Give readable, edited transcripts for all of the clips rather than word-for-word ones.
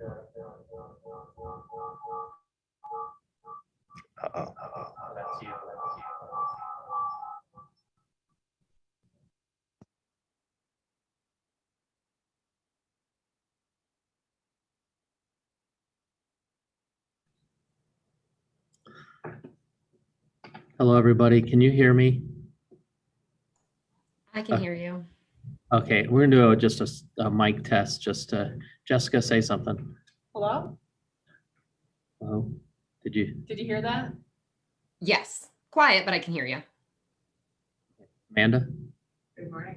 Uh-oh. Hello, everybody. Can you hear me? I can hear you. Okay, we're gonna do just a mic test. Just Jessica, say something. Hello? Oh, did you? Did you hear that? Yes. Quiet, but I can hear you. Amanda? Good morning.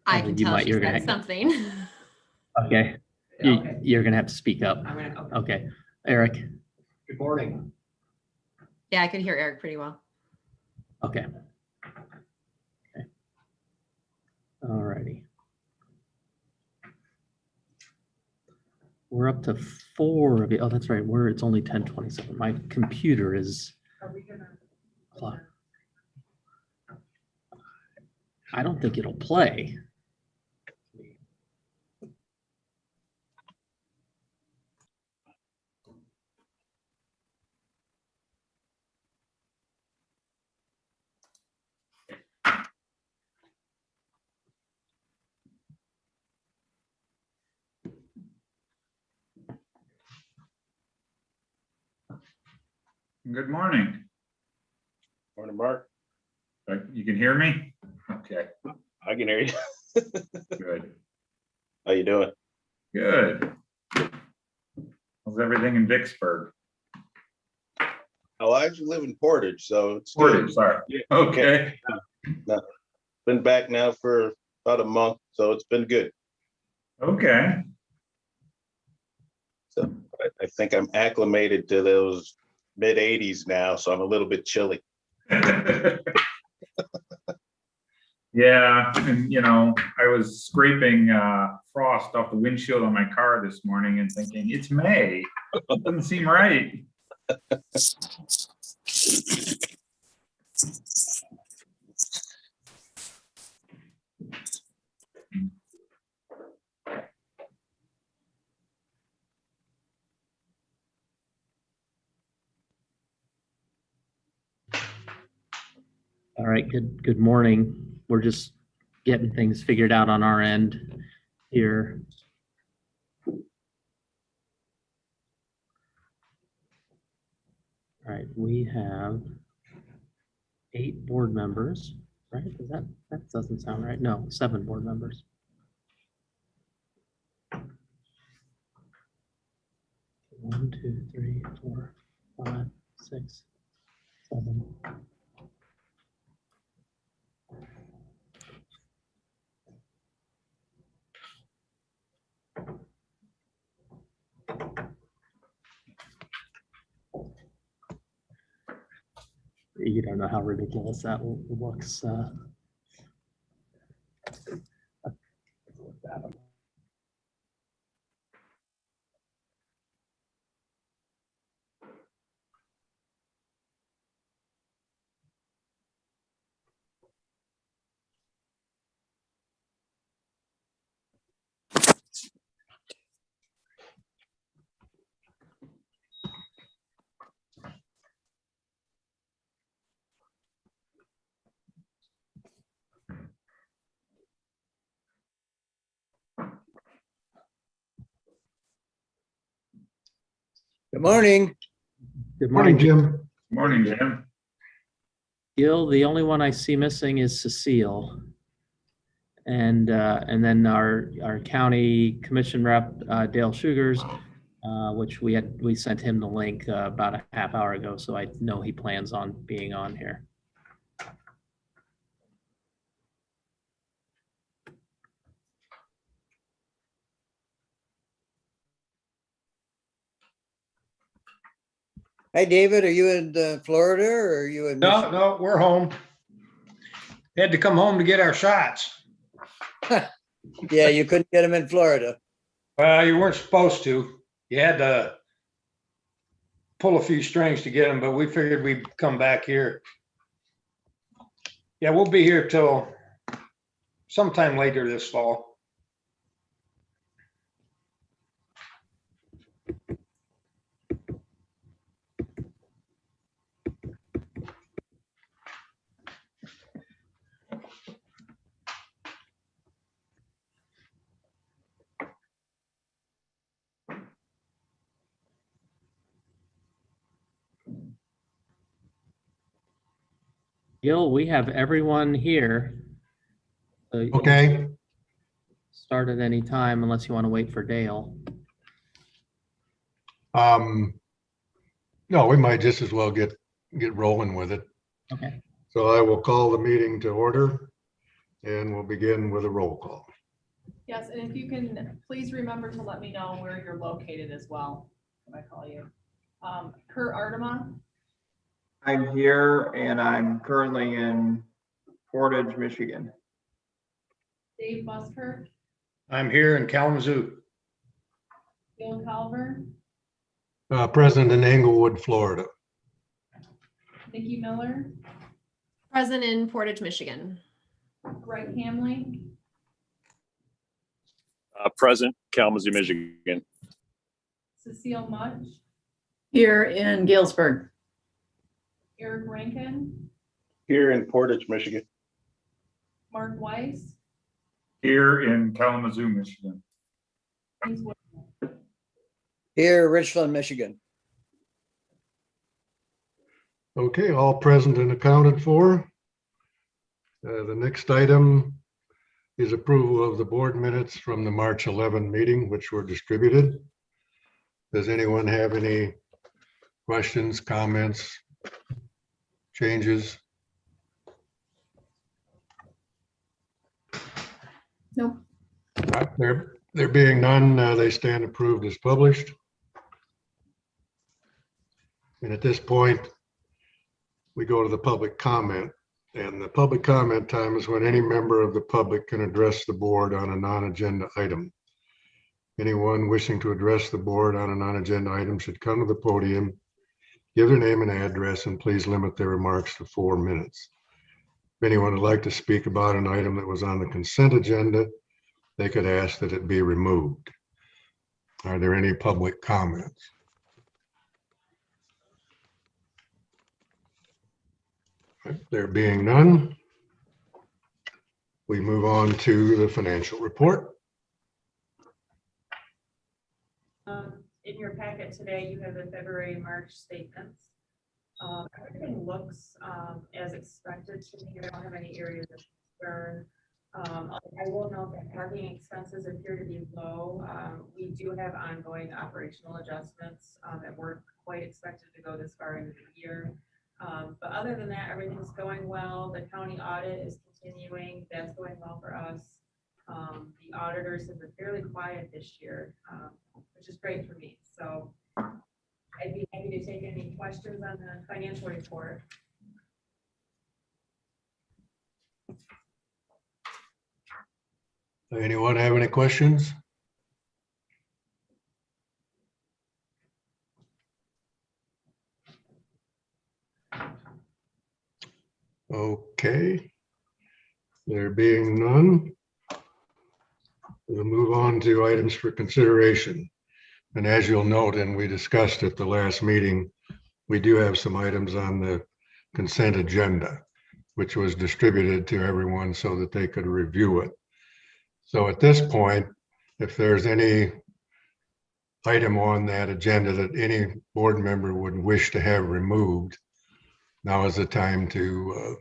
I Oh, can you tell might- she you're said gonna- something. Okay, Okay. you're gonna have to speak up. I'm gonna, okay. Okay, Eric? Good morning. Yeah, I could hear Eric pretty well. Okay. Okay. All righty. We're up to 4 of you. Oh, that's right. It's only 10:27. My computer is. Are we gonna? Clock. I don't think it'll play. Good morning. Morning, Mark. You can hear me? Okay, I can hear you. good, How you doing? good. How's everything in Vicksburg? Oh, I actually live in Portage, so it's Portage, good. sorry. Yeah. Okay, Been back now for about a month, so it's been good. okay. So I think I'm acclimated to those mid 80s now, so I'm a little bit chilly. Yeah, and I was scraping frost off the windshield on my car this morning and thinking, it's May. It doesn't seem right. All right, good morning. We're just getting things figured out on our end here. All right, we have 8 board members, right? That doesn't sound right. No, 7 board members. One, 2, 3, 4, 5, 6, 7. You don't know how ridiculous that looks. Good morning. Good morning, Jim. Morning, Jim. Gil. The only one I see missing is Cecile. And then our county commission rep, Dale Sugars, which we sent him the link about a half hour ago, so I know he plans on being on here. Hi, David. Are you in Florida or are you in Michigan? No, we're home. Had to come home to get our shots. Yeah, you couldn't get them in Florida. You weren't supposed to. You had to pull a few strings to get them, but we figured we'd come back here. Yeah, we'll be here till sometime later this fall. Gil, we have everyone here. So you can Okay, start at any time unless you want to wait for Dale. no, we might just as well get rolling with it. Okay. So I will call the meeting to order and we'll begin with a roll call. Yes, and if you can, please remember to let me know where you're located as well when I call you. Kurt Ardema, I'm here and I'm currently in Portage, Michigan. Dave Buskirk, I'm here in Kalamazoo. Bill Calver, Present in Englewood, Florida. Nikki Miller, Present in Portage, Michigan. Greg Hamley, Present, Kalamazoo, Michigan. Cecile Mutch, Here in Galesburg. Eric Rankin, Here in Portage, Michigan. Mark Weiss, Here in Kalamazoo, Michigan. James Wood- Here, Richland, Michigan. Okay, all present and accounted for. The next item is approval of the board minutes from the March 11 meeting, which were distributed. Does anyone have any questions, comments, changes? Nope. There being none, they stand approved as published. And at this point, we go to the public comment. And the public comment time is when any member of the public can address the board on a non-agenda item. Anyone wishing to address the board on a non-agenda item should come to the podium, give their name and address, and please limit their remarks to 4 minutes. If anyone would like to speak about an item that was on the consent agenda, they could ask that it be removed. Are there any public comments? There being none, we move on to the financial report. In your packet today, you have the February, March statements. Everything looks as expected to me. I don't have any areas of concern. I will note that parking expenses appear to be low. We do have ongoing operational adjustments that weren't quite expected to go this far into the year. But other than that, everything's going well. The county audit is continuing. That's going well for us. The auditors have been fairly quiet this year, which is great for me. So I'd be happy to take any questions on the financial report. Anyone have any questions? Okay. There being none, we'll move on to items for consideration. And as you'll note, and we discussed at the last meeting, we do have some items on the consent agenda, which was distributed to everyone so that they could review it. So at this point, if there's any item on that agenda that any board member would wish to have removed, now is the time to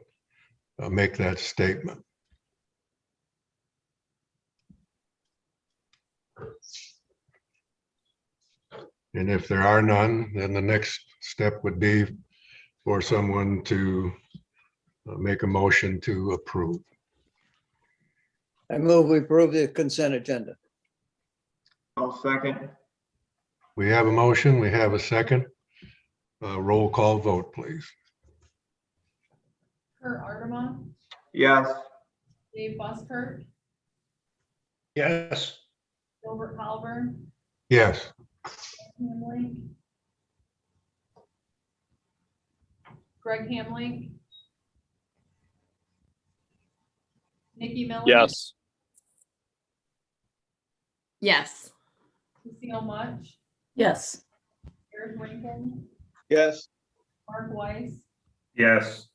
make that statement. And if there are none, then the next step would be for someone to make a motion to approve. I move we approve the consent agenda. I'll second. We have a motion, we have a second. Roll call vote, please. Kurt Ardema, Yes. Dave Buskirk, Yes. Gilbert Calver, Yes. Hamley, Greg Hamley, Nikki Miller. Yes. Yes. Cecile Mutch, Yes. Eric Rankin, Yes. Mark Weiss, Yes.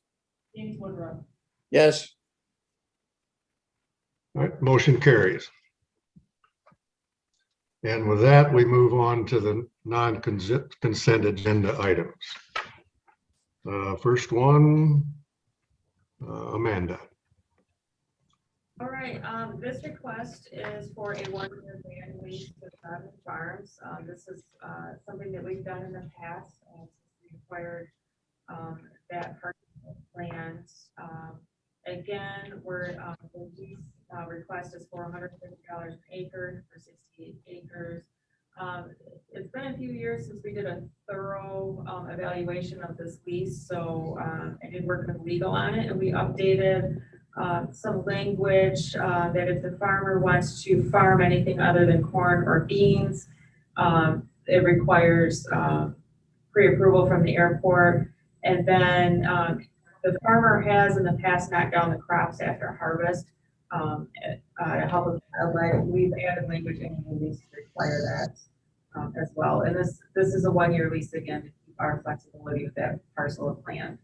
James Woodruff. Yes, All right, motion carries. And with that, we move on to the non-consent agenda items. First one Amanda. All right, this request is for a one-year land lease with Rodman Farms. This is something that we've done in the past, since we acquired that part of land. Again, the lease request is for $150 an acre for 68 acres. It's been a few years since we did a thorough evaluation of this lease, so I did work with legal on it, and we updated some language that if the farmer wants to farm anything other than corn or beans, it requires pre-approval from the airport. And then the farmer has in the past knocked down the crops after harvest to help with wildlife. We've added language in the lease to require that as well. And this is a one-year lease again to keep our flexibility with that parcel of land.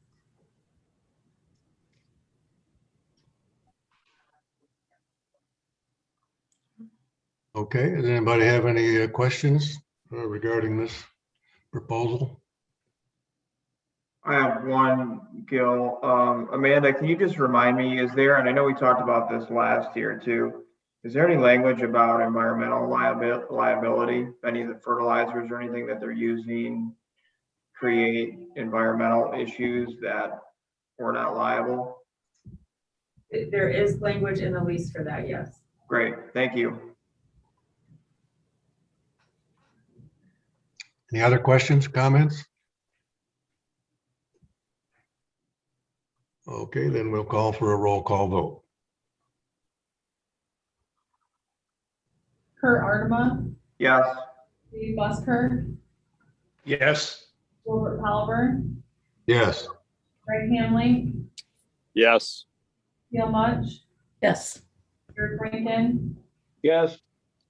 Okay, does anybody have any questions regarding this proposal? I have one, Gil. Amanda, can you just remind me, is there, and I know we talked about this last year too, is there any language about environmental liability? Any of the fertilizers or anything that they're using create environmental issues that we're not liable? There is language in the lease for that, yes. Great, thank you. Any other questions, comments? Okay, then we'll call for a roll call vote. Kurt Ardema, Yes. Steve Busker, Yes. Robert Palver, Yes. Greg Hamley, Yes. Gail Much, Yes. Eric Rankin, Yes.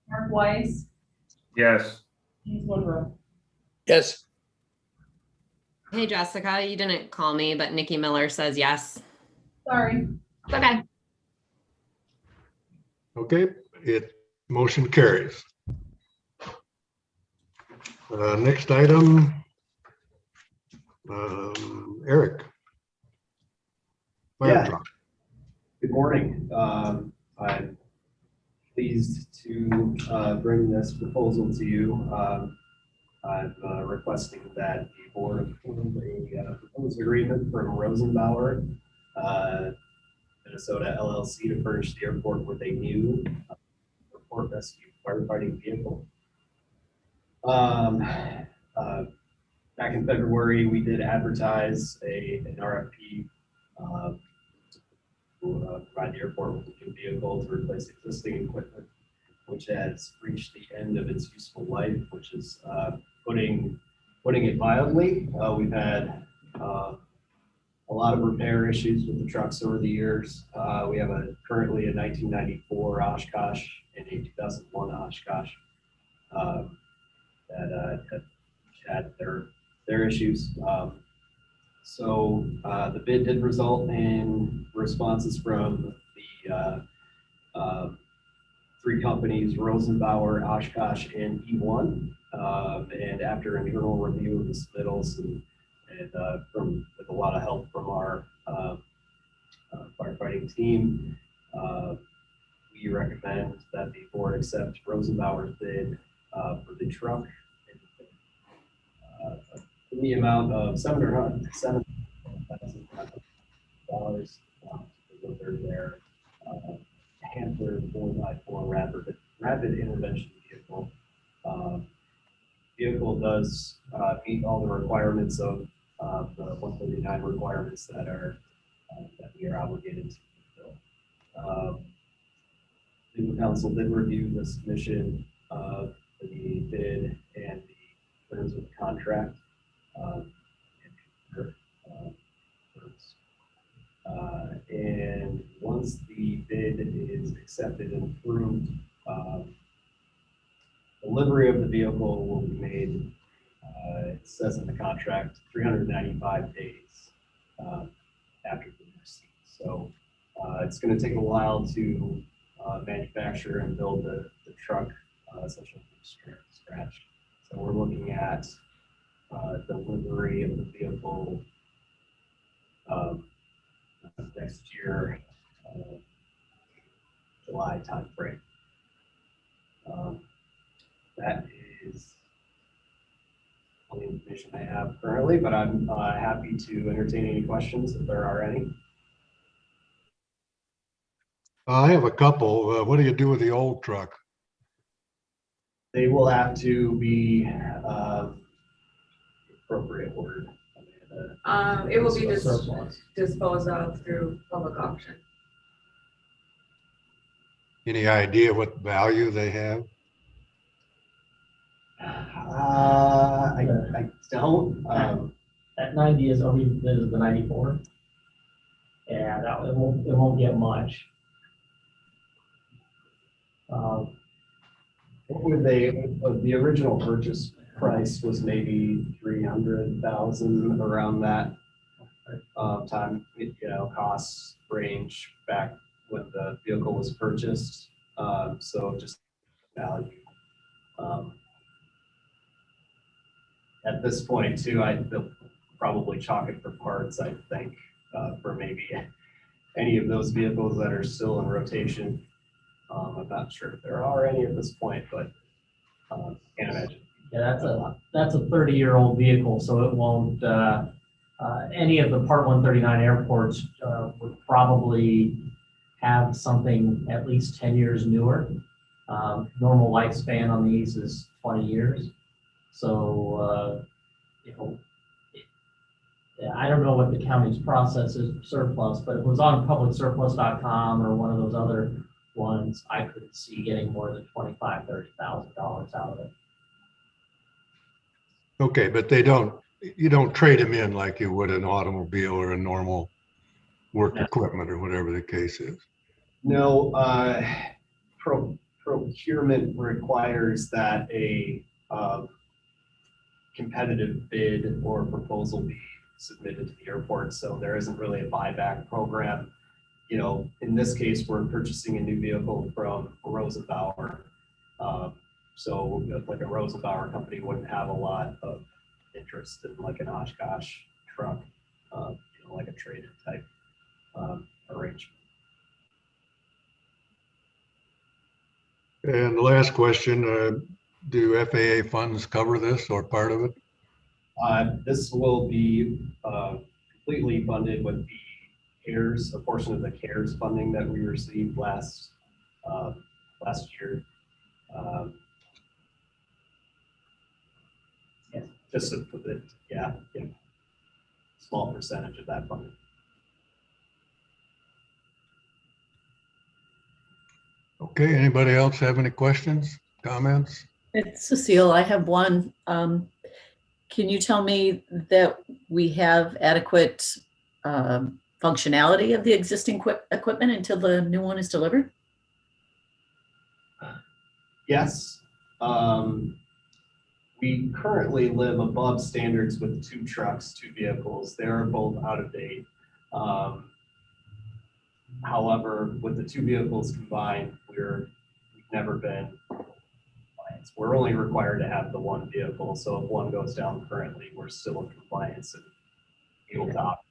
Mark Weiss, Yes. James Woodruff. Yes. Hey, Jessica, you didn't call me, but Nikki Miller says yes. Sorry. It's okay. Okay, motion carries. Next item, Eric. Fire Yeah. truck. Good morning. I'm pleased to bring this proposal to you. I'm requesting that the board approve a proposed agreement from Rosenbauer, Minnesota LLC to furnish the airport with a new airport rescue firefighting vehicle. Back in February, we did advertise an RFP to provide the airport with a new vehicle to replace existing equipment, which has reached the end of its useful life, which is putting it mildly. We've had a lot of repair issues with the trucks over the years. We have currently a 1994 Oshkosh and a 2001 Oshkosh that had their issues. So the bid did result in responses from the three companies, Rosenbauer, Oshkosh, and E1. And after internal review of the submittals and with a lot of help from our firefighting team, we recommend that the board accept Rosenbauer's bid for the truck in the amount of $700,000 to deliver their Hamper 4x4 rapid intervention vehicle. Vehicle does meet all the requirements of the 139 requirements that we are obligated to fulfill. Legal counsel did review the submission of the bid and the terms of the contract. And once the bid is accepted and approved, delivery of the vehicle will be made, it says in the contract, 395 days after the receipt. So it's going to take a while to manufacture and build the truck, essentially from scratch. So we're looking at delivery of the vehicle next year, July timeframe. That is all the information I have currently, but I'm happy to entertain any questions if there are any. I have a couple. What do you do with the old truck? They will have to be appropriate word. It will be A surplus. disposed of through public auction. Any idea what value they have? I don't. That 90 is, this is the 94? Yeah, it won't get much. What were they? The original purchase price was maybe 300,000 around that time. Costs range back when the vehicle was purchased. So just value. At this point too, they'll probably chalk it for parts, I think, for maybe any of those vehicles that are still in rotation. I'm not sure if there are any at this point, but can't imagine. Yeah, that's a 30-year-old vehicle, so it won't, any of the Part 139 airports would probably have something at least 10 years newer. Normal lifespan on these is 20 years. So, I don't know what the county's process is for surplus, but if it was on publicsurplus.com or one of those other ones, I could see getting more than $25,000, $30,000 out of it. Okay, but you don't trade them in like you would an automobile or a normal work equipment or whatever the case is. No, procurement requires that a competitive bid or proposal be submitted to the airport. So there isn't really a buyback program. In this case, we're purchasing a new vehicle from Rosenbauer. So like a Rosenbauer company wouldn't have a lot of interest in like an Oshkosh truck, like a traded type arrangement. And the last question, do FAA funds cover this or part of it? This will be completely funded with the CARES, a portion of the CARES funding that we received last year. Just to put it, small percentage of that funding. Okay, anybody else have any questions, comments? It's Cecile. I have one. Can you tell me that we have adequate functionality of the existing equipment until the new one is delivered? Yes. We currently live above standards with 2 trucks, 2 vehicles. They are both out of date. However, with the 2 vehicles combined, we've never been in compliance. We're only required to have the 1 vehicle. So if one goes down currently, we're still in compliance and able to operate.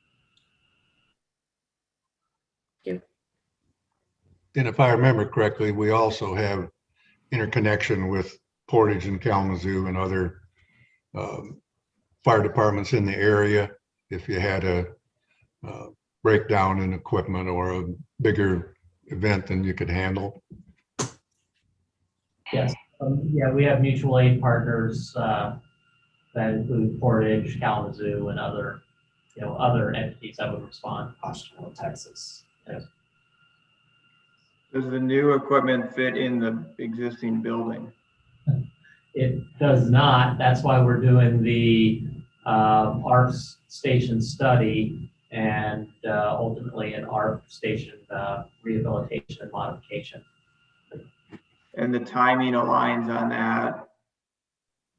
Thank you. And if I remember correctly, we also have interconnection with Portage and Kalamazoo and other fire departments in the area. If you had a breakdown in equipment or a bigger event than you could handle. Yes, we have mutual aid partners that include Portage, Kalamazoo, and other entities that would respond. Austin, Texas. Yes. Does the new equipment fit in the existing building? It does not. That's why we're doing the ARP station study and ultimately an ARP station rehabilitation and modification. And the timing aligns on that.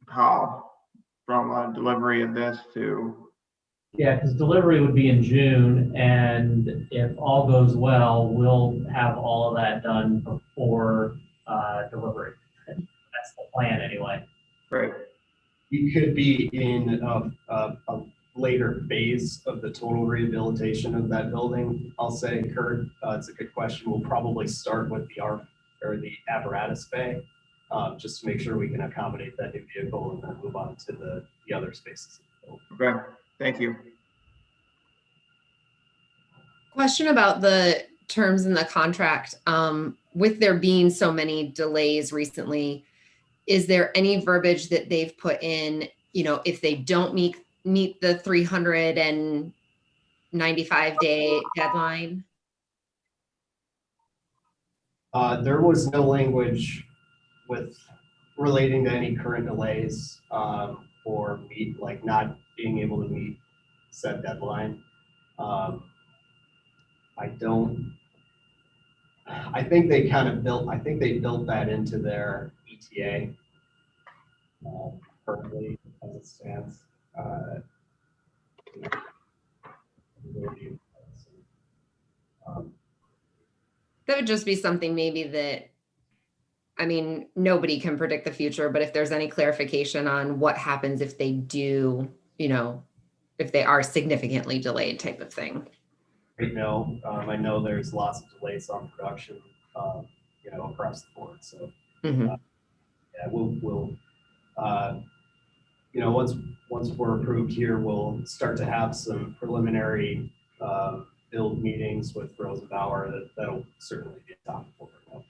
How? From a delivery of this to? Yeah, because delivery would be in June, and if all goes well, we'll have all of that done before delivery. That's the plan anyway. Right. You could be in a later phase of the total rehabilitation of that building. I'll say, Kurt, it's a good question. We'll probably start with the apparatus bay, just to make sure we can accommodate that new vehicle and then move on to the other spaces. Okay, thank you. Question about the terms in the contract. With there being so many delays recently, is there any verbiage that they've put in, if they don't meet the 395-day deadline? There was no language relating to any current delays or not being able to meet said deadline. I think they built that into their ETA currently as it stands. That would just be something maybe that, nobody can predict the future, but if there's any clarification on what happens if they do, if they are significantly delayed type of thing. Right now, I know there's lots of delays on production, across the board. So, yeah, we'll once we're approved here, we'll start to have some preliminary build meetings with Rosenbauer. That'll certainly be a topic for them.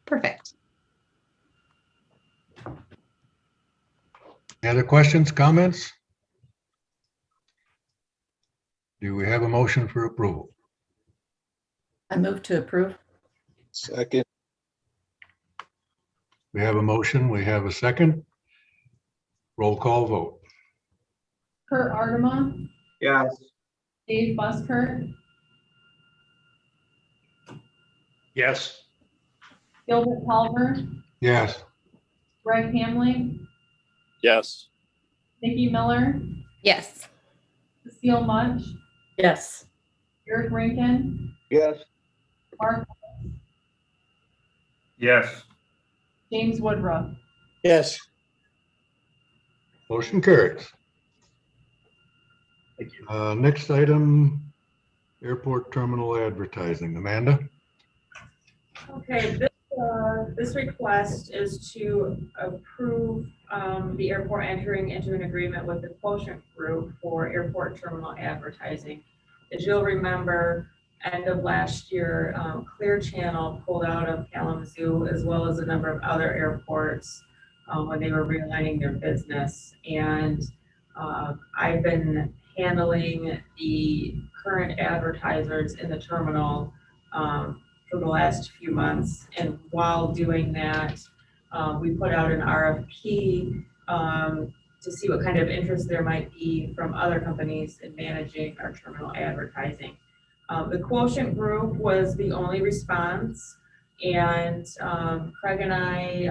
Perfect. Any other questions, comments? Do we have a motion for approval? I move to approve. Second. We have a motion, we have a second. Roll call vote. Kurt Ardema, Yes. Dave Buskirk, Yes. Gilbert Palmer, Yes. Greg Hamley, Yes. Nikki Miller, Yes. Cecile Munch, Yes. Eric Rankin, Yes. Mark, Yes. James Woodruff. Yes. Motion carries. Thank you. Next item, airport terminal advertising. Amanda? Okay, this request is to approve the airport entering into an agreement with the Quotient Group for airport terminal advertising. As you'll remember, end of last year, Clear Channel pulled out of Kalamazoo as well as a number of other airports when they were realigning their business. And I've been handling the current advertisers in the terminal for the last few months. And while doing that, we put out an RFP to see what kind of interest there might be from other companies in managing our terminal advertising. The Quotient Group was the only response, and Craig and I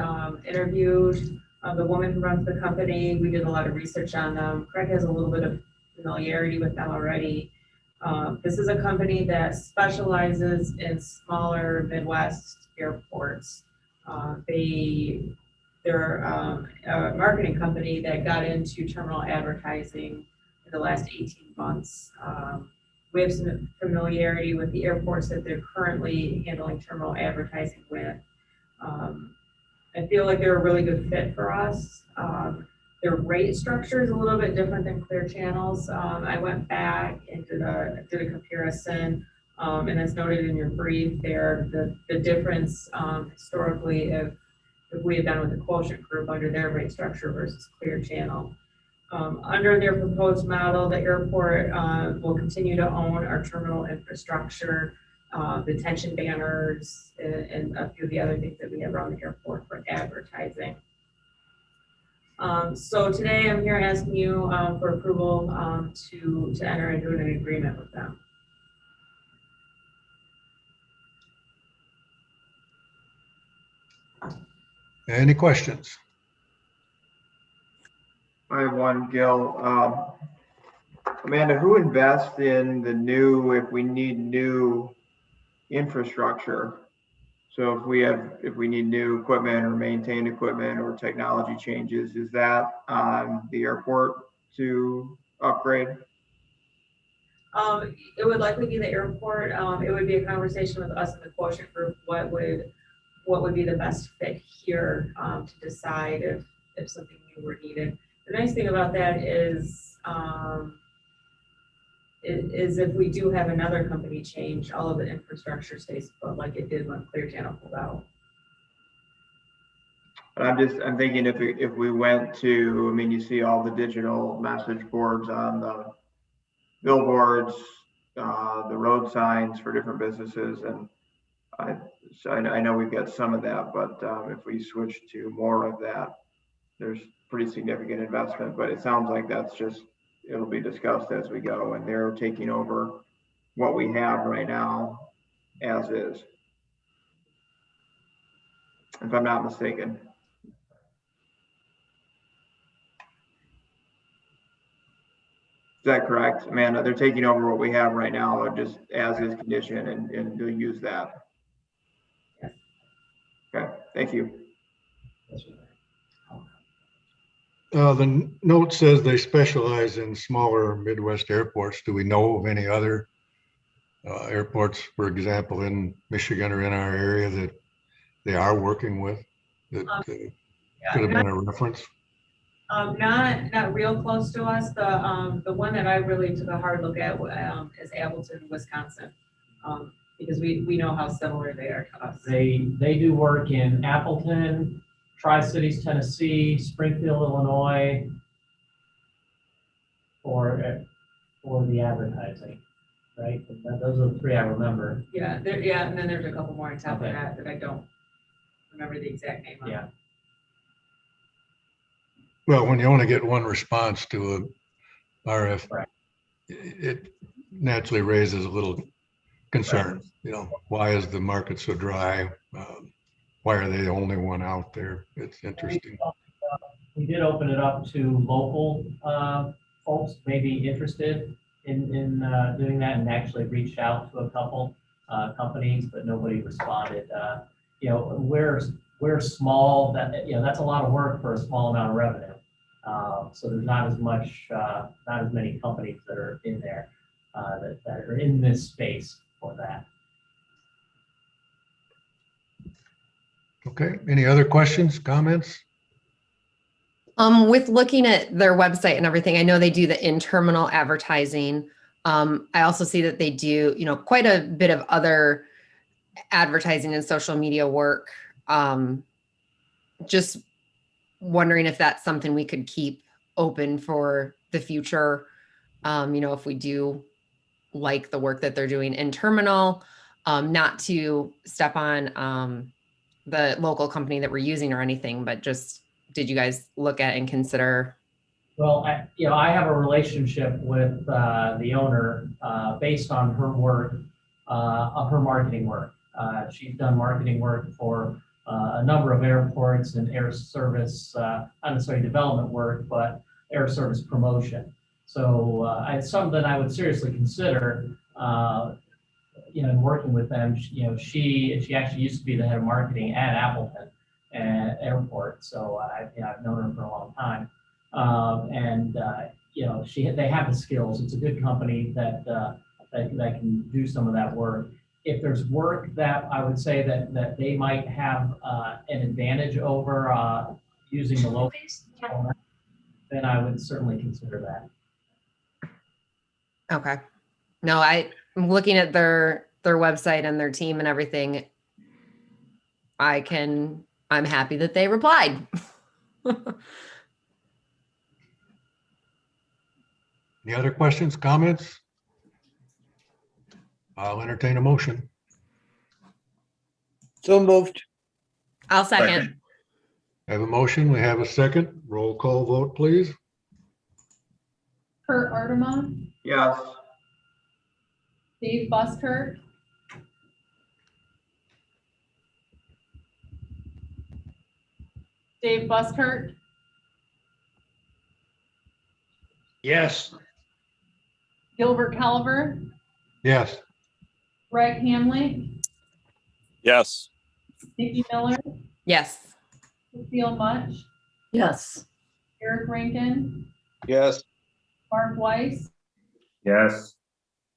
interviewed the woman who runs the company. We did a lot of research on them. Craig has a little bit of familiarity with them already. This is a company that specializes in smaller Midwest airports. They're a marketing company that got into terminal advertising in the last 18 months. We have some familiarity with the airports that they're currently handling terminal advertising with. I feel like they're a really good fit for us. Their rate structure is a little bit different than Clear Channel's. I went back and did a comparison, and as noted in your brief there, the difference historically if we had done with the Quotient Group under their rate structure versus Clear Channel. Under their proposed model, the airport will continue to own our terminal infrastructure, the detention banners, and a few of the other things that we have around the airport for advertising. So today I'm here asking you for approval to enter into an agreement with them. Any questions? I have one, Gil. Amanda, who invests in the new, if we need new infrastructure? So if we need new equipment or maintained equipment or technology changes, is that on the airport to upgrade? It would likely be the airport. It would be a conversation with us and the quotient group, what would be the best fit here, to decide if something new were needed. The nice thing about that is if we do have another company change, all of the infrastructure stays put like it did when Clear Channel pulled out. I'm thinking if we went to, I mean, you see all the digital message boards on the billboards, the road signs for different businesses, and I know we've got some of that, but if we switch to more of that, there's pretty significant investment. But it sounds like it'll be discussed as we go, and they're taking over what we have right now as is, if I'm not mistaken. Is that correct, Amanda? They're taking over what we have right now, just as is condition, and they'll use that. Yes. Okay, thank you. The note says they specialize in smaller Midwest airports. Do we know of any other airports, for example, in Michigan or in our area that they are working with that could have been a reference? Not real close to us. The one that I really took a hard look at is Appleton, Wisconsin, because we know how similar they are to us. They do work in Appleton, Tri-Cities, Tennessee, Springfield, Illinois, for the advertising, right? Those are the three I remember. Yeah, and then there's a couple more on top of that I don't remember the exact name of. Yeah. Well, when you only get one response to a RF, right, it naturally raises a little concern. Right. You know, why is the market so dry? Why are they the only one out there? It's interesting. We did open it up to local folks maybe interested in doing that, and actually reached out to a couple companies, but nobody responded. You know, we're small. That's a lot of work for a small amount of revenue. So there's not as many companies that are in there that are in this space for that. Okay. Any other questions, comments? With looking at their website and everything, I know they do the in-terminal advertising. I also see that they do, quite a bit of other advertising and social media work. Just wondering if that's something we could keep open for the future. If we do like the work that they're doing in terminal, not to step on the local company that we're using or anything, but just, did you guys look at and consider? Well, I have a relationship with the owner based on her work, her marketing work. She's done marketing work for a number of airports and air service, not necessarily development work, but air service promotion. So it's something I would seriously consider, in working with them. She actually used to be the head of marketing at Appleton Airport. So I've known her for a long time. They have the skills. It's a good company that can do some of that work. If there's work that I would say that they might have an advantage over using the local, then I would certainly consider that. Okay. No, I'm looking at their website and their team and everything. I'm happy that they replied. Any other questions, comments? I'll entertain a motion. So moved. I'll second. I have a motion. We have a second. Roll call vote, please. Kurt Ardema, Yes. Dave Buskirk, Dave Buskirk, Yes. Gilbert Calver, Yes. Greg Hamley, Yes. Nikki Miller, Yes. Cecile Much, Yes. Eric Rankin, Yes. Mark Weiss, Yes.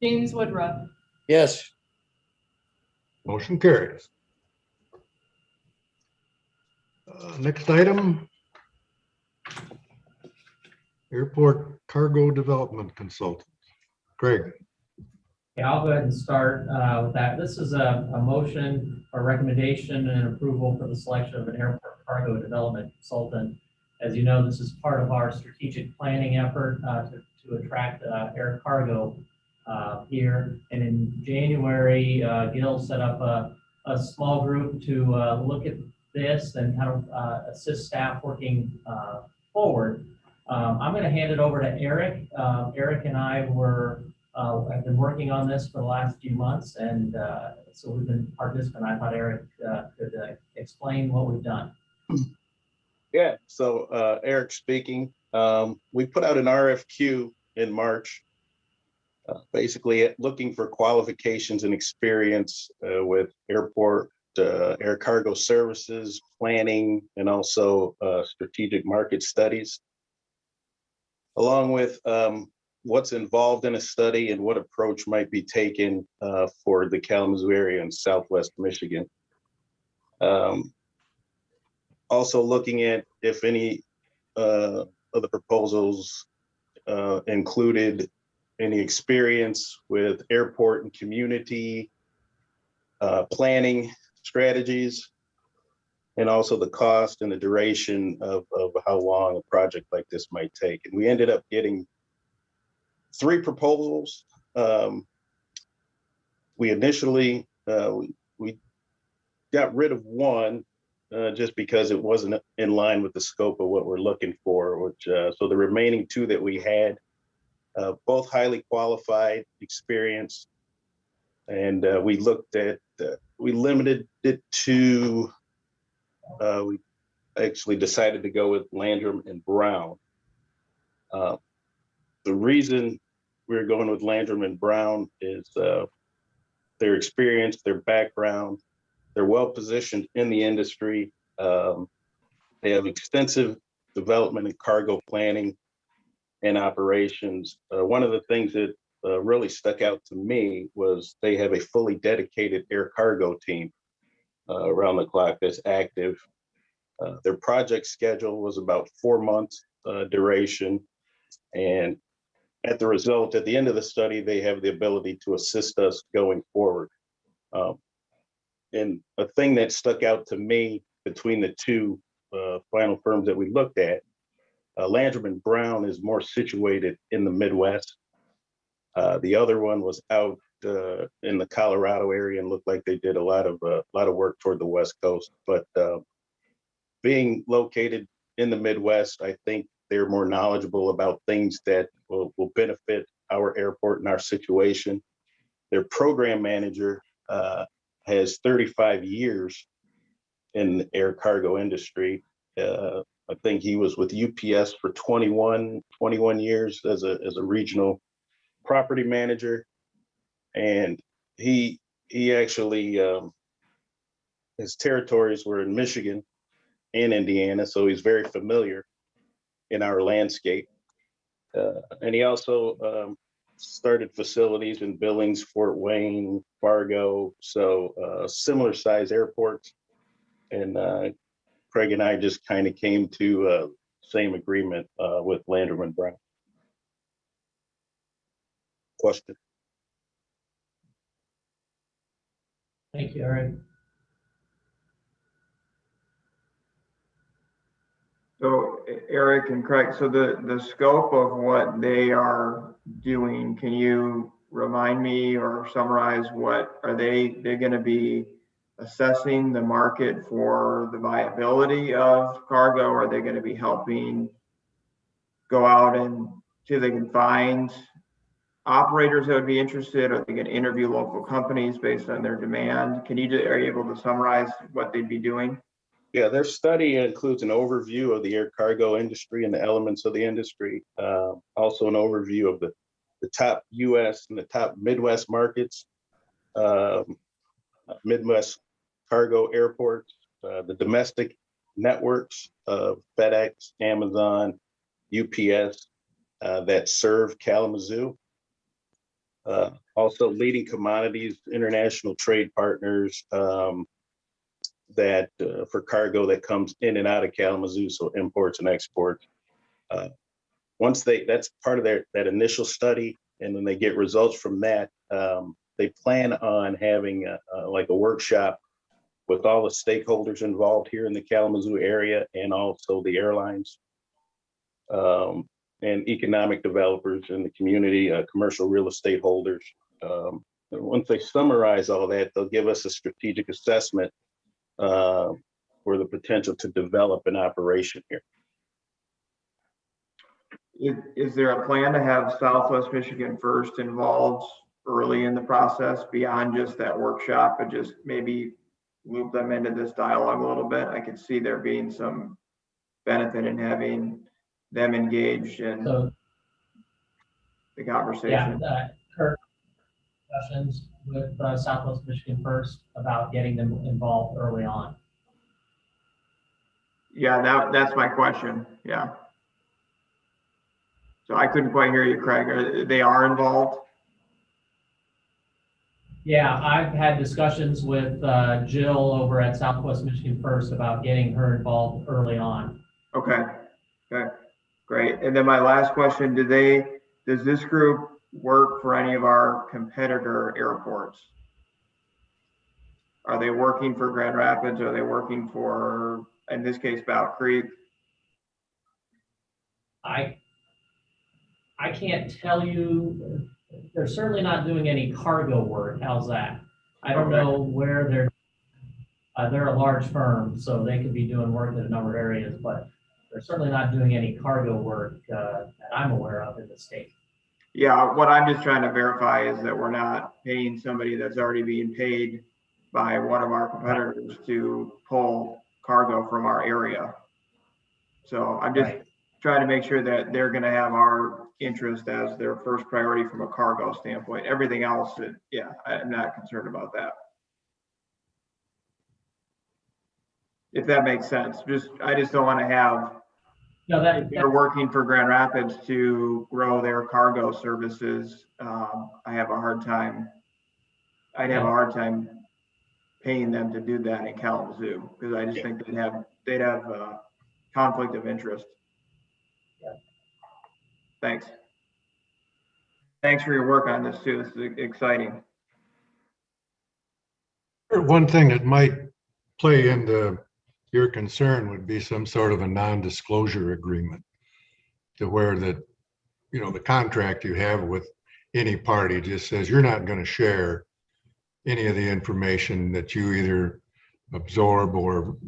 James Woodruff. Yes. Motion carries. Next item. Airport Cargo Development Consultant. Craig. Yeah, I'll go ahead and start with that. This is a motion or recommendation and approval for the selection of an airport cargo development consultant. As you know, this is part of our strategic planning effort to attract air cargo here. And in January, Gil set up a small group to look at this and kind of assist staff working forward. I'm going to hand it over to Eric. Eric and I I've been working on this for the last few months, and so we've been participant. I thought Eric could explain what we've done. Yeah, so Eric speaking. We put out an RFQ in March, basically looking for qualifications and experience with airport air cargo services, planning, and also strategic market studies, along with what's involved in a study and what approach might be taken for the Kalamazoo area in Southwest Michigan. Also looking at if any of the proposals included any experience with airport and community planning strategies, and also the cost and the duration of how long a project like this might take. And we ended up getting 3 proposals. We initially, we got rid of one just because it wasn't in line with the scope of what we're looking for, which, so the remaining 2 that we had, both highly qualified, experienced, and we looked at, we limited it to, we actually decided to go with Landrum and Brown. The reason we're going with Landrum and Brown is their experience, their background. They're well positioned in the industry. They have extensive development in cargo planning and operations. One of the things that really stuck out to me was they have a fully dedicated air cargo team around the clock that's active. Their project schedule was about 4 months duration. And at the end of the study, they have the ability to assist us going forward. And a thing that stuck out to me between the 2 final firms that we looked at, Landrum and Brown is more situated in the Midwest. The other one was out in the Colorado area and looked like they did a lot of work toward the West Coast. But being located in the Midwest, I think they're more knowledgeable about things that will benefit our airport and our situation. Their program manager has 35 years in the air cargo industry. I think he was with UPS for 21 years as a regional property manager. And he actually, his territories were in Michigan and Indiana, so he's very familiar in our landscape. And he also started facilities in Billings, Fort Wayne, Fargo, so similar size airports. And Craig and I just kind of came to same agreement with Landrum and Brown. Question? Thank you, Eric. So Eric and Craig, so the scope of what they are doing, can you remind me or summarize what are they're going to be assessing the market for the viability of cargo? Are they going to be helping go out and see if they can find operators that would be interested? Are they going to interview local companies based on their demand? Are you able to summarize what they'd be doing? Yeah, their study includes an overview of the air cargo industry and the elements of the industry. Also an overview of the top US and the top Midwest markets, Midwest cargo airports, the domestic networks of FedEx, Amazon, UPS, that serve Kalamazoo. Also leading commodities, international trade partners that for cargo that comes in and out of Kalamazoo, so imports and exports. Once that's part of that initial study, and then they get results from that, they plan on having like a workshop with all the stakeholders involved here in the Kalamazoo area, and also the airlines and economic developers in the community, commercial real estate holders. Once they summarize all that, they'll give us a strategic assessment for the potential to develop an operation here. Is there a plan to have Southwest Michigan First involved early in the process beyond just that workshop, but just maybe loop them into this dialogue a little bit? I could see there being some benefit in having them engaged in the conversation. Yeah, Kurt, discussions with Southwest Michigan First about getting them involved early on. Yeah, that's my question. Yeah. So I couldn't quite hear you, Craig. They are involved? Yeah, I've had discussions with Jill over at Southwest Michigan First about getting her involved early on. Okay, great. And then my last question, does this group work for any of our competitor airports? Are they working for Grand Rapids? Are they working for, in this case, Battle Creek? I can't tell you. They're certainly not doing any cargo work. How's that? I don't know where they're a large firm, so they could be doing work in a number of areas, but they're certainly not doing any cargo work that I'm aware of in the state. Yeah, what I'm just trying to verify is that we're not paying somebody that's already being paid by one of our competitors to pull cargo from our area. So I'm just trying to make sure that they're going to have our interest as their first priority from a cargo standpoint. Everything else, yeah, I'm not concerned about that. If that makes sense. I just don't want to have, if they're working for Grand Rapids to grow their cargo services, I'd have a hard time paying them to do that in Kalamazoo, because I just think they'd have a conflict of interest. Thanks. Thanks for your work on this too. This is exciting. One thing that might play into your concern would be some sort of a non-disclosure agreement, to where the contract you have with any party just says you're not going to share any of the information that you either absorb or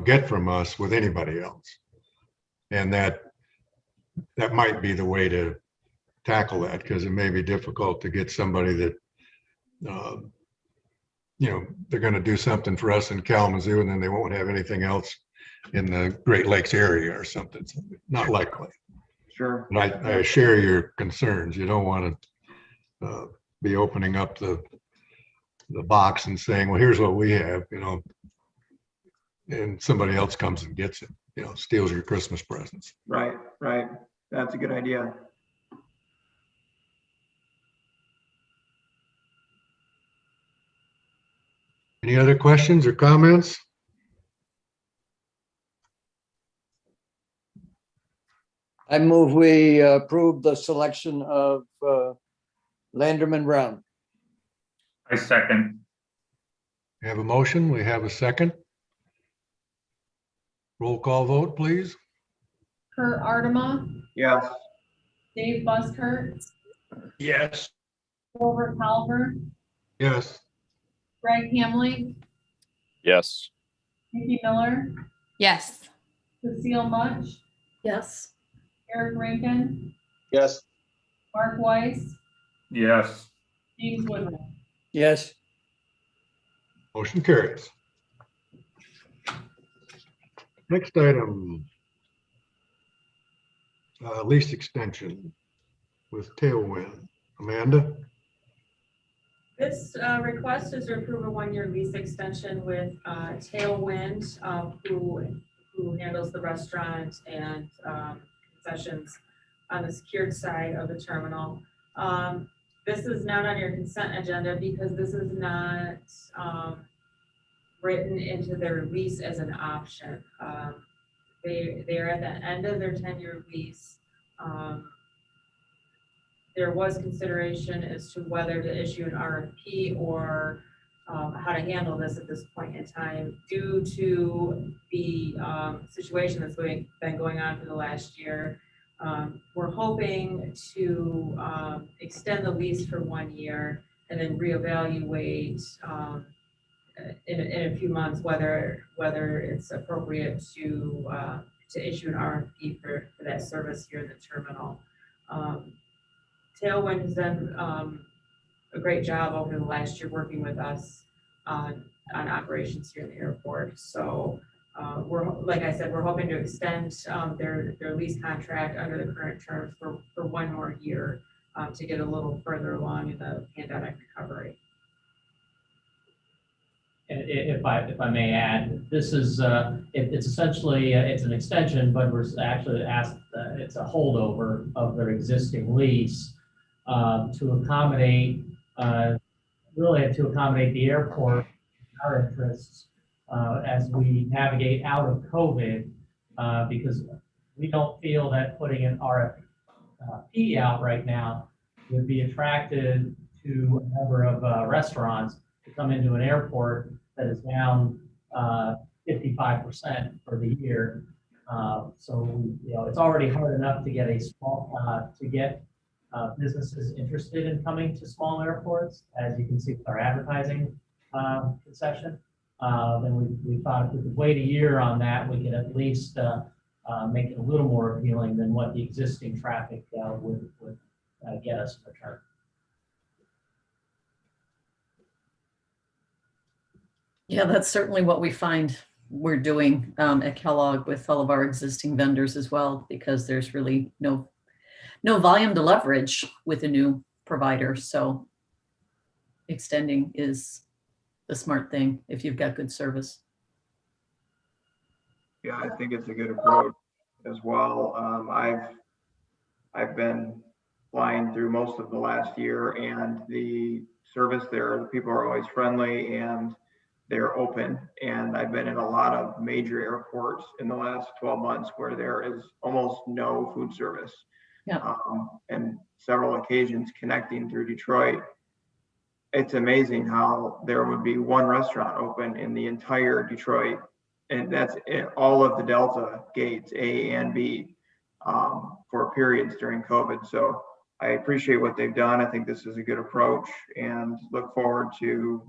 get from us with anybody else. And that might be the way to tackle that, because it may be difficult to get somebody that they're going to do something for us in Kalamazoo and then they won't have anything else in the Great Lakes area or something. It's not likely. Sure. And I share your concerns. You don't want to be opening up the box and saying, well, here's what we have, and somebody else comes and gets it, steals your Christmas presents. Right. That's a good idea. Any other questions or comments? I move we approve the selection of Landerman Brown. I second. We have a motion. We have a second. Roll call vote, please. Kurt Ardema, Yes. Dave Buskert, Yes. Robert Halver, Yes. Greg Hamley, Yes. Nikki Miller, Yes. Cecile Much, Yes. Eric Rankin, Yes. Mark Weiss, Yes. James Woodruff. Yes. Motion carries. Next item, lease extension with Tailwind. Amanda? This request is to approve a one-year lease extension with Tailwind, who handles the restaurant and concessions on the secured side of the terminal. This is not on your consent agenda because this is not written into their lease as an option. They're at the end of their 10-year lease. There was consideration as to whether to issue an RFP or how to handle this at this point in time due to the situation that's been going on for the last year. We're hoping to extend the lease for 1 year and then reevaluate in a few months whether it's appropriate to issue an RFP for that service here in the terminal. Tailwind has done a great job over the last year working with us on operations here in the airport. So like I said, we're hoping to extend their lease contract under the current terms for 1 more year to get a little further along in the pandemic recovery. And if I may add, this is it's essentially it's an extension, but we're actually asked it's a holdover of their existing lease to accommodate really to accommodate the airport, our interests as we navigate out of COVID, because we don't feel that putting an RFP out right now would be attractive to a number of restaurants to come into an airport that is down 55% for the year. So it's already hard enough to get businesses interested in coming to small airports, as you can see with our advertising concession. Then we thought if we could wait a year on that, we could at least make it a little more appealing than what the existing traffic would get us in return. Yeah, that's certainly what we find we're doing at Kellogg with all of our existing vendors as well, because there's really no volume to leverage with a new provider. So extending is the smart thing if you've got good service. Yeah, I think it's a good approach as well. I've been flying through most of the last year, and the service there, the people are always friendly and they're open. And I've been in a lot of major airports in the last 12 months where there is almost no food service. Yeah. And several occasions connecting through Detroit. It's amazing how there would be one restaurant open in the entire Detroit, and that's all of the Delta gates, A and B, for periods during COVID. So I appreciate what they've done. I think this is a good approach, and look forward to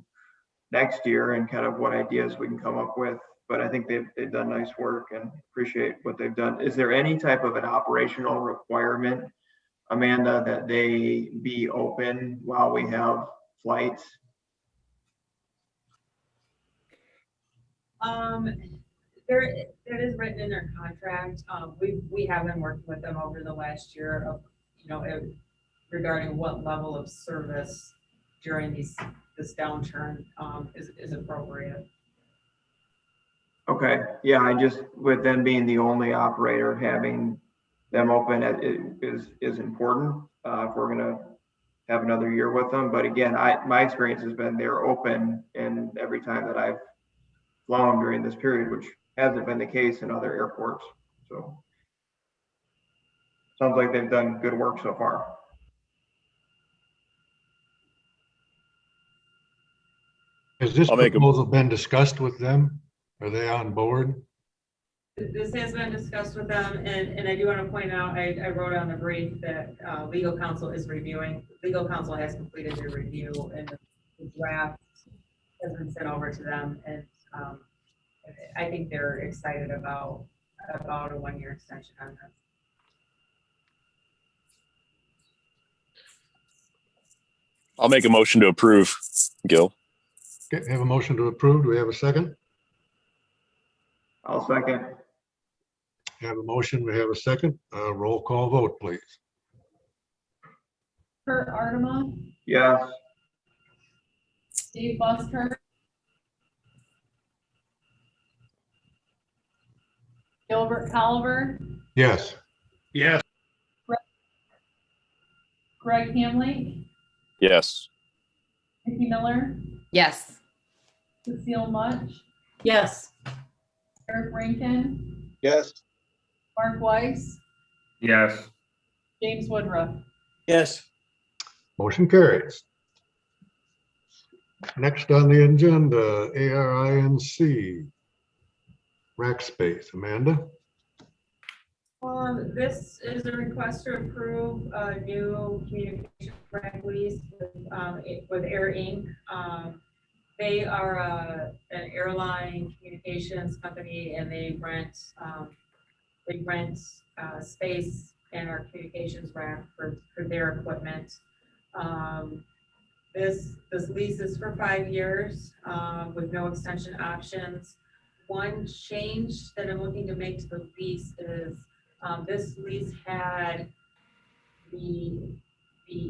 next year and kind of what ideas we can come up with. But I think they've done nice work and appreciate what they've done. Is there any type of an operational requirement, Amanda, that they be open while we have flights? That is written in their contract. We have been working with them over the last year of, regarding what level of service during this downturn is appropriate. Okay, yeah, I just, with them being the only operator, having them open is important if we're gonna have another year with them. But again, my experience has been they're open, and every time that I've flown during this period, which hasn't been the case in other airports. So sounds like they've done good work so far. Has this proposal been discussed with them? Are they on board? This has been discussed with them, and I do want to point out, I wrote on the brief that legal counsel is reviewing. Legal counsel has completed their review, and the draft has been sent over to them, and I think they're excited about a 1-year extension on this. I'll make a motion to approve, Gil. Okay, have a motion to approve. Do we have a second? I'll second. Have a motion, we have a second. Roll call vote, please. Kurt Ardema, Yes. Steve Busker, Gilbert Colliver, Yes. Yes. Greg Hamley, Yes. Vicki Miller, Yes. Cecile Much, Yes. Eric Rankin, Yes. Mark Weiss, Yes. James Woodruff. Yes. Motion carries. Next on the agenda, ARINC. Rack space. Amanda? This is a request to approve a new communication rack lease with Air Inc. They are an airline communications company, and they rent space in our communications rack for their equipment. This lease is for 5 years with no extension options. One change that I'm looking to make to the lease is this lease had the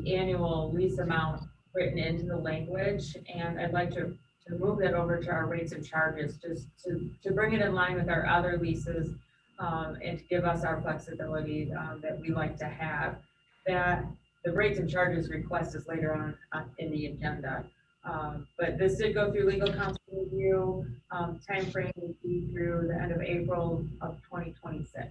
annual lease amount written into the language, and I'd like to move that over to our rates and charges, just to bring it in line with our other leases, and to give us our flexibility that we like to have. That the rates and charges request is later on in the agenda. But this did go through legal counsel review. Timeframe would be through the end of April of 2026.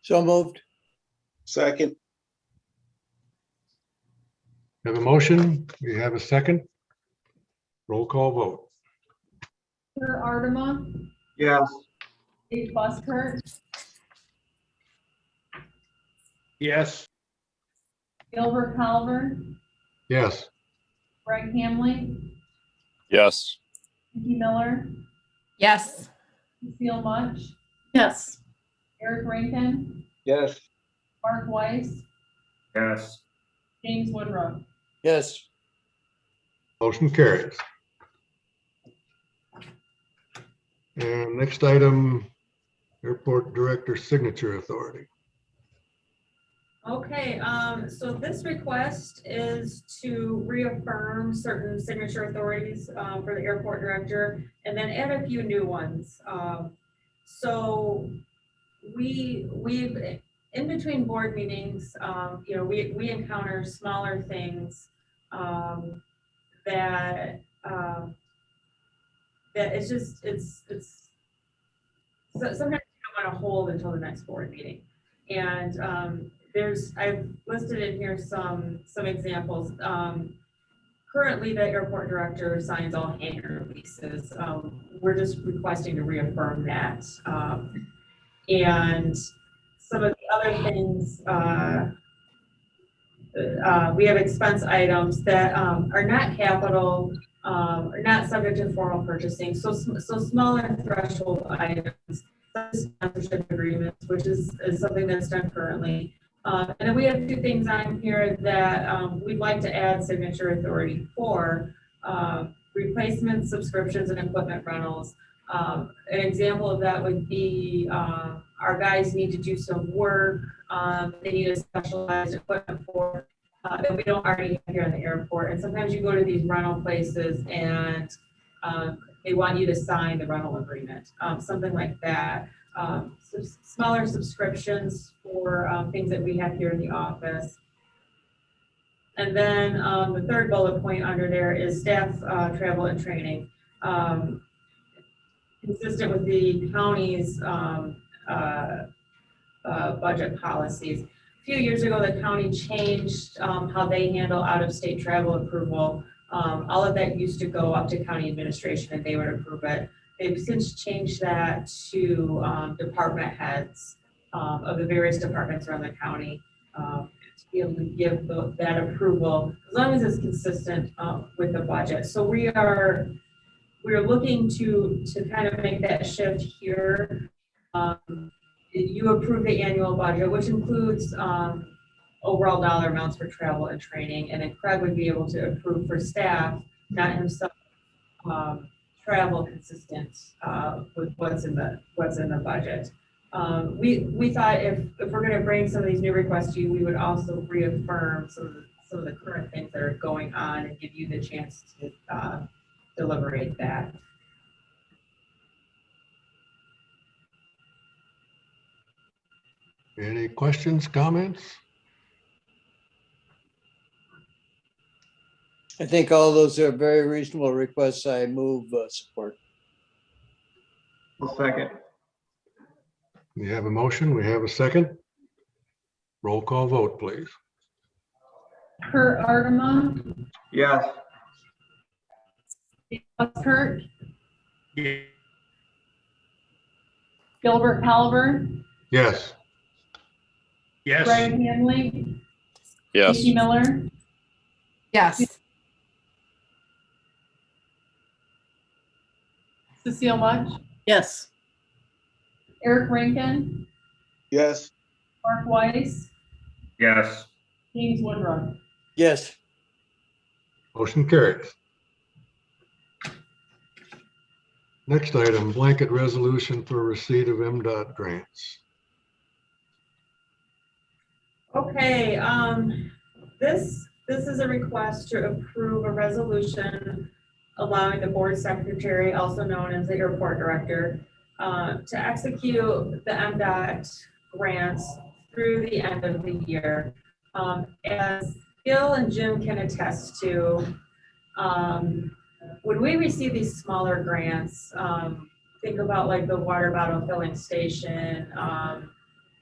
So moved. Second. Have a motion? We have a second? Roll call vote. Peter Ardema, Yes. Dave Buskirk, Yes. Gilbert Calver, Yes. Greg Hamley, Yes. Vicki Miller, Yes. Cecile Much, Yes. Eric Rankin, Yes. Mark Weiss, Yes. James Woodruff. Yes. Motion carries. And next item, Airport Director Signature Authority. Okay, so this request is to reaffirm certain signature authorities for the airport director, and then add a few new ones. So we've in between board meetings, we encounter smaller things that it's sometimes you don't want to hold until the next board meeting. And I've listed in here some examples. Currently, the airport director signs all hangar leases. We're just requesting to reaffirm that. And some of the other things, we have expense items that are not capital, are not subject to formal purchasing. So smaller threshold items, sponsorship agreements, which is something that's done currently. And then we have 2 things on here that we'd like to add signature authority for: replacement subscriptions and equipment rentals. An example of that would be our guys need to do some work. They need a specialized equipment for that we don't already have here in the airport. And sometimes you go to these rental places and they want you to sign the rental agreement, something like that. Smaller subscriptions for things that we have here in the office. And then the third bullet point under there is staff travel and training. Consistent with the county's budget policies. A few years ago, the county changed how they handle out-of-state travel approval. All of that used to go up to county administration and they would approve it. They've since changed that to department heads of the various departments around the county to be able to give that approval as long as it's consistent with the budget. So we're looking to kind of make that shift here. You approve the annual budget, which includes overall dollar amounts for travel and training, and then Craig would be able to approve for staff, not himself, travel consistent with what's in the budget. We thought if we're going to bring some of these new requests to you, we would also reaffirm some of the current things that are going on and give you the chance to deliberate that. Any questions, comments? I think all those are very reasonable requests. I move support. I'll second. We have a motion. We have a second. Roll call vote, please. Kurt Ardema, Yes. Kurt. Gilbert Palver, Yes. Greg Hanley, Yes. Nikki Miller, Yes. Cecile Much, Yes. Eric Rankin, Yes. Mark Weiss, Yes. James Woodruff. Yes. Motion carries. Next item, blanket resolution for receipt of MDOT grants. Okay, this is a request to approve a resolution allowing the board secretary, also known as the airport director, to execute the MDOT grants through the end of the year. As Gil and Jim can attest to, when we receive these smaller grants, think about like the water bottle filling station,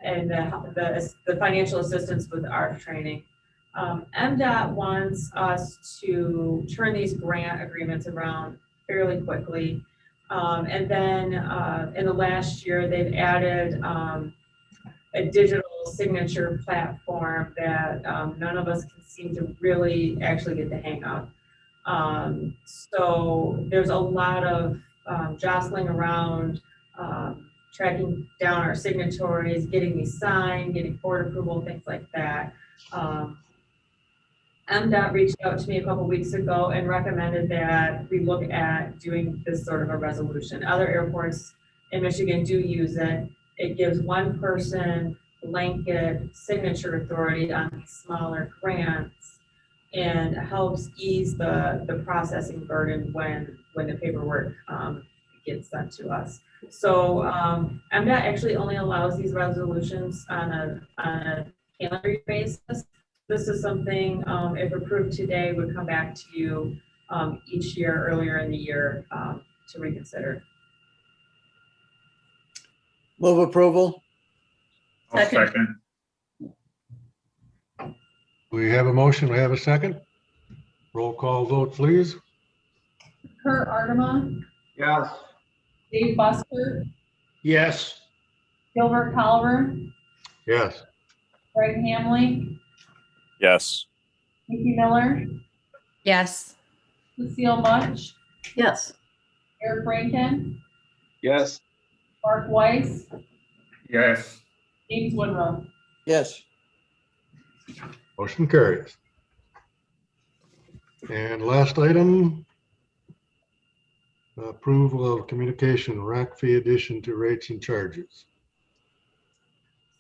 and the financial assistance with ARF training. MDOT wants us to turn these grant agreements around fairly quickly. And then in the last year, they've added a digital signature platform that none of us can seem to really actually get the hang of. So there's a lot of jostling around, tracking down our signatories, getting these signed, getting board approval, things like that. MDOT reached out to me a couple weeks ago and recommended that we look at doing this sort of a resolution. Other airports in Michigan do use it. It gives one person blanket signature authority on smaller grants and helps ease the processing burden when the paperwork gets sent to us. So MDOT actually only allows these resolutions on a calendar basis. This is something, if approved today, would come back to you each year earlier in the year to reconsider. Move approval. I'll second. We have a motion. We have a second. Roll call vote, please. Kurt Ardema, Yes. Dave Busker, Yes. Gilbert Palver, Yes. Greg Hanley, Yes. Nikki Miller, Yes. Cecile Much, Yes. Eric Rankin, Yes. Mark Weiss, Yes. James Woodruff. Yes. Motion carries. And last item, approval of communication rack fee addition to rates and charges.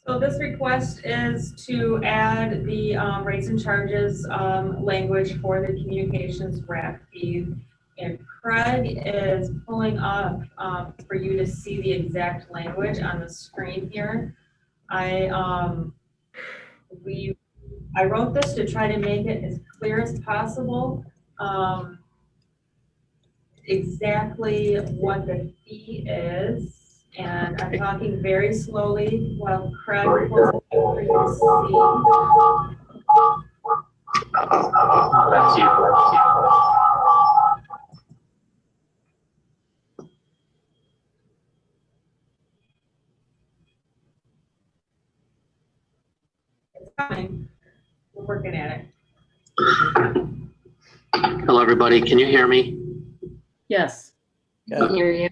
So this request is to add the rates and charges language for the communications rack fees. And Craig is pulling up for you to see the exact language on the screen here. I wrote this to try to make it as clear as possible. Exactly what the fee is, and I'm talking very slowly while Craig pulls it up for you to see. That's you. It's coming. We're working at it. Hello, everybody. Can you hear me? Yes. Yeah. Hear you.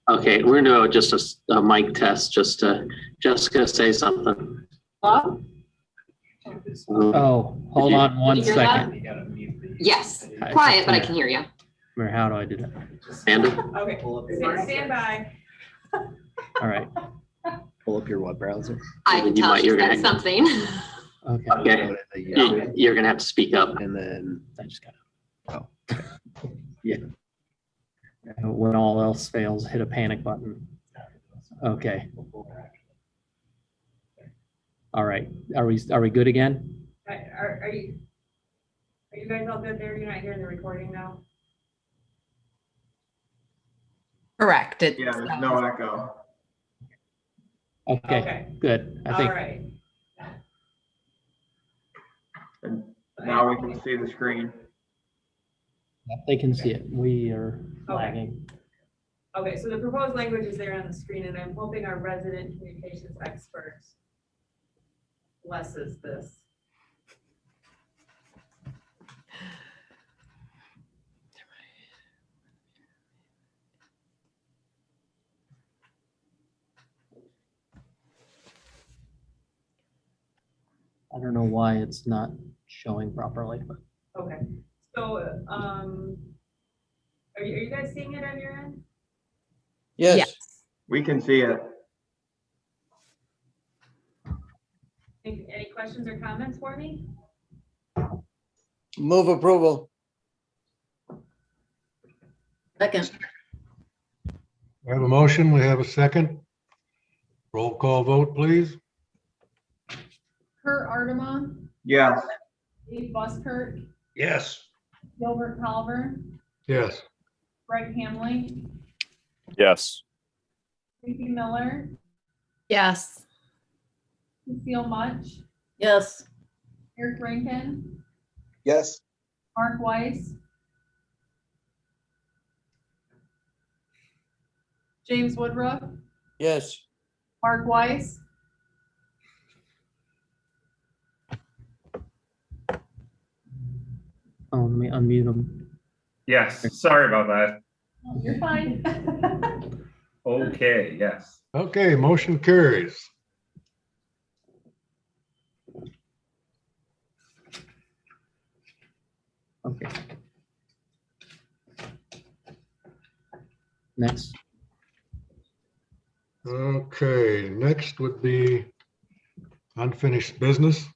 Okay, we're gonna do just a mic test, just to Jessica say something. Hello? Oh, hold on one Can you hear that? second. Yes. Hi, Quiet, but I Christina. can hear you. Or how do I do that? Amanda? Okay, stand by. All right. Pull up your web browser. I can You tell might- she you're said gonna- something. Okay. Okay, you're gonna have to speak up. And then, I just got it. Yeah. When all else fails, hit a panic button. Okay. All right, are we good again? Are you guys all good there? You're not hearing the recording now? Correct. It Yeah, there's no echo. Okay, good. I All think, right. And now we can see the screen. they can see it. We are Okay. lagging. Okay, so the proposed language is there on the screen, and I'm hoping our resident communications expert blesses this. I don't know why it's not showing properly, but Okay, so, are you guys seeing it on your end? Yes, We can see it. Any questions or comments for me? move approval. Second. We have a motion, we have a second. Roll call vote, please. Kurt Artemon, Yes. Dave Buskirk, Yes. Gilbert Culver, Yes. Greg Hamley, Yes. Tracy Miller, Yes. Cecile Much, Yes. Eric Rankin, Yes. Mark Weiss, James Woodruff, Yes. Mark Weiss, oh, let me unmute them. Yes, sorry about that. oh, you're fine. Okay, yes. Okay, motion carries. Okay. Next. Okay, next would be unfinished business.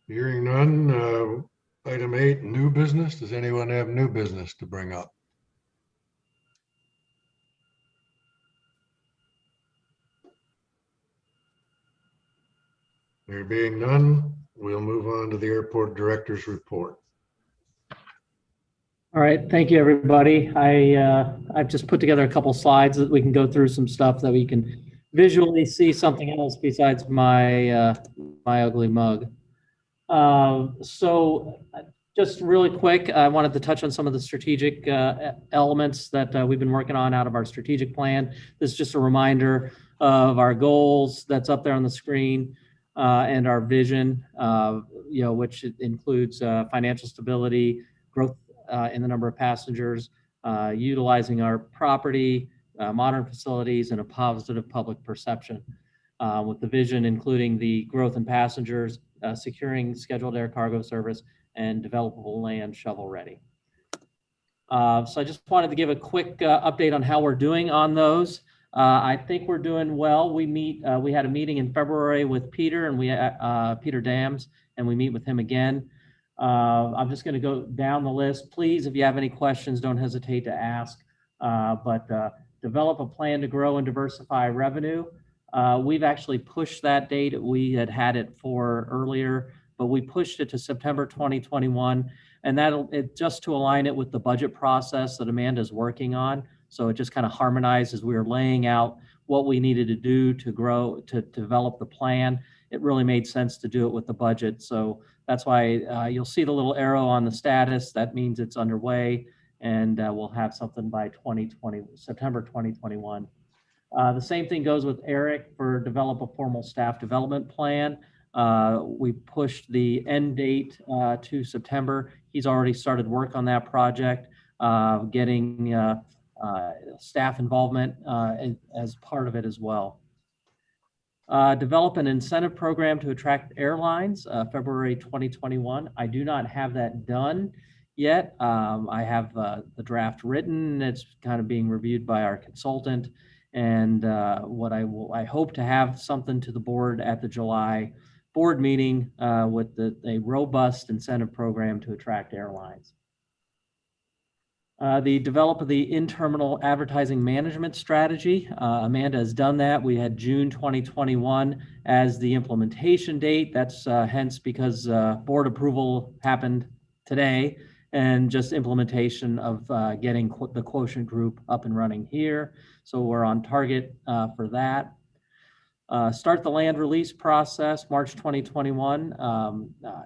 Hearing none, item 8, new business. Does anyone have new business to bring up? There being none, we'll move on to the airport director's report. All right, thank you, everybody. I've just put together a couple slides that we can go through some stuff that we can visually see something else besides my my ugly mug. So just really quick, I wanted to touch on some of the strategic elements that we've been working on out of our strategic plan. This is just a reminder of our goals that's up there on the screen and our vision, which includes financial stability, growth in the number of passengers, utilizing our property, modern facilities, and a positive public perception. With the vision including the growth in passengers, securing scheduled air cargo service, and developable land shovel ready. So I just wanted to give a quick update on how we're doing on those. I think we're doing well. We had a meeting in February with Peter and Peter Dams, and we meet with him again. I'm just going to go down the list. Please, if you have any questions, don't hesitate to ask. Develop a plan to grow and diversify revenue. We've actually pushed that date. We had it for earlier, but we pushed it to September 2021, and just to align it with the budget process that Amanda's working on. So it just kind of harmonized as we were laying out what we needed to do to grow, to develop the plan. It really made sense to do it with the budget. So that's why you'll see the little arrow on the status. That means it's underway, and we'll have something by September 2021. The same thing goes with Eric for develop a formal staff development plan. We pushed the end date to September. He's already started work on that project, getting staff involvement as part of it as well. Develop an incentive program to attract airlines, February 2021. I do not have that done yet. I have the draft written. It's kind of being reviewed by our consultant. And I hope to have something to the board at the July board meeting with a robust incentive program to attract airlines. The develop of the in-terminal advertising management strategy. Amanda has done that. We had June 2021 as the implementation date. That's hence because board approval happened today and just implementation of getting the quotient group up and running here. So we're on target for that. Start the land release process, March 2021,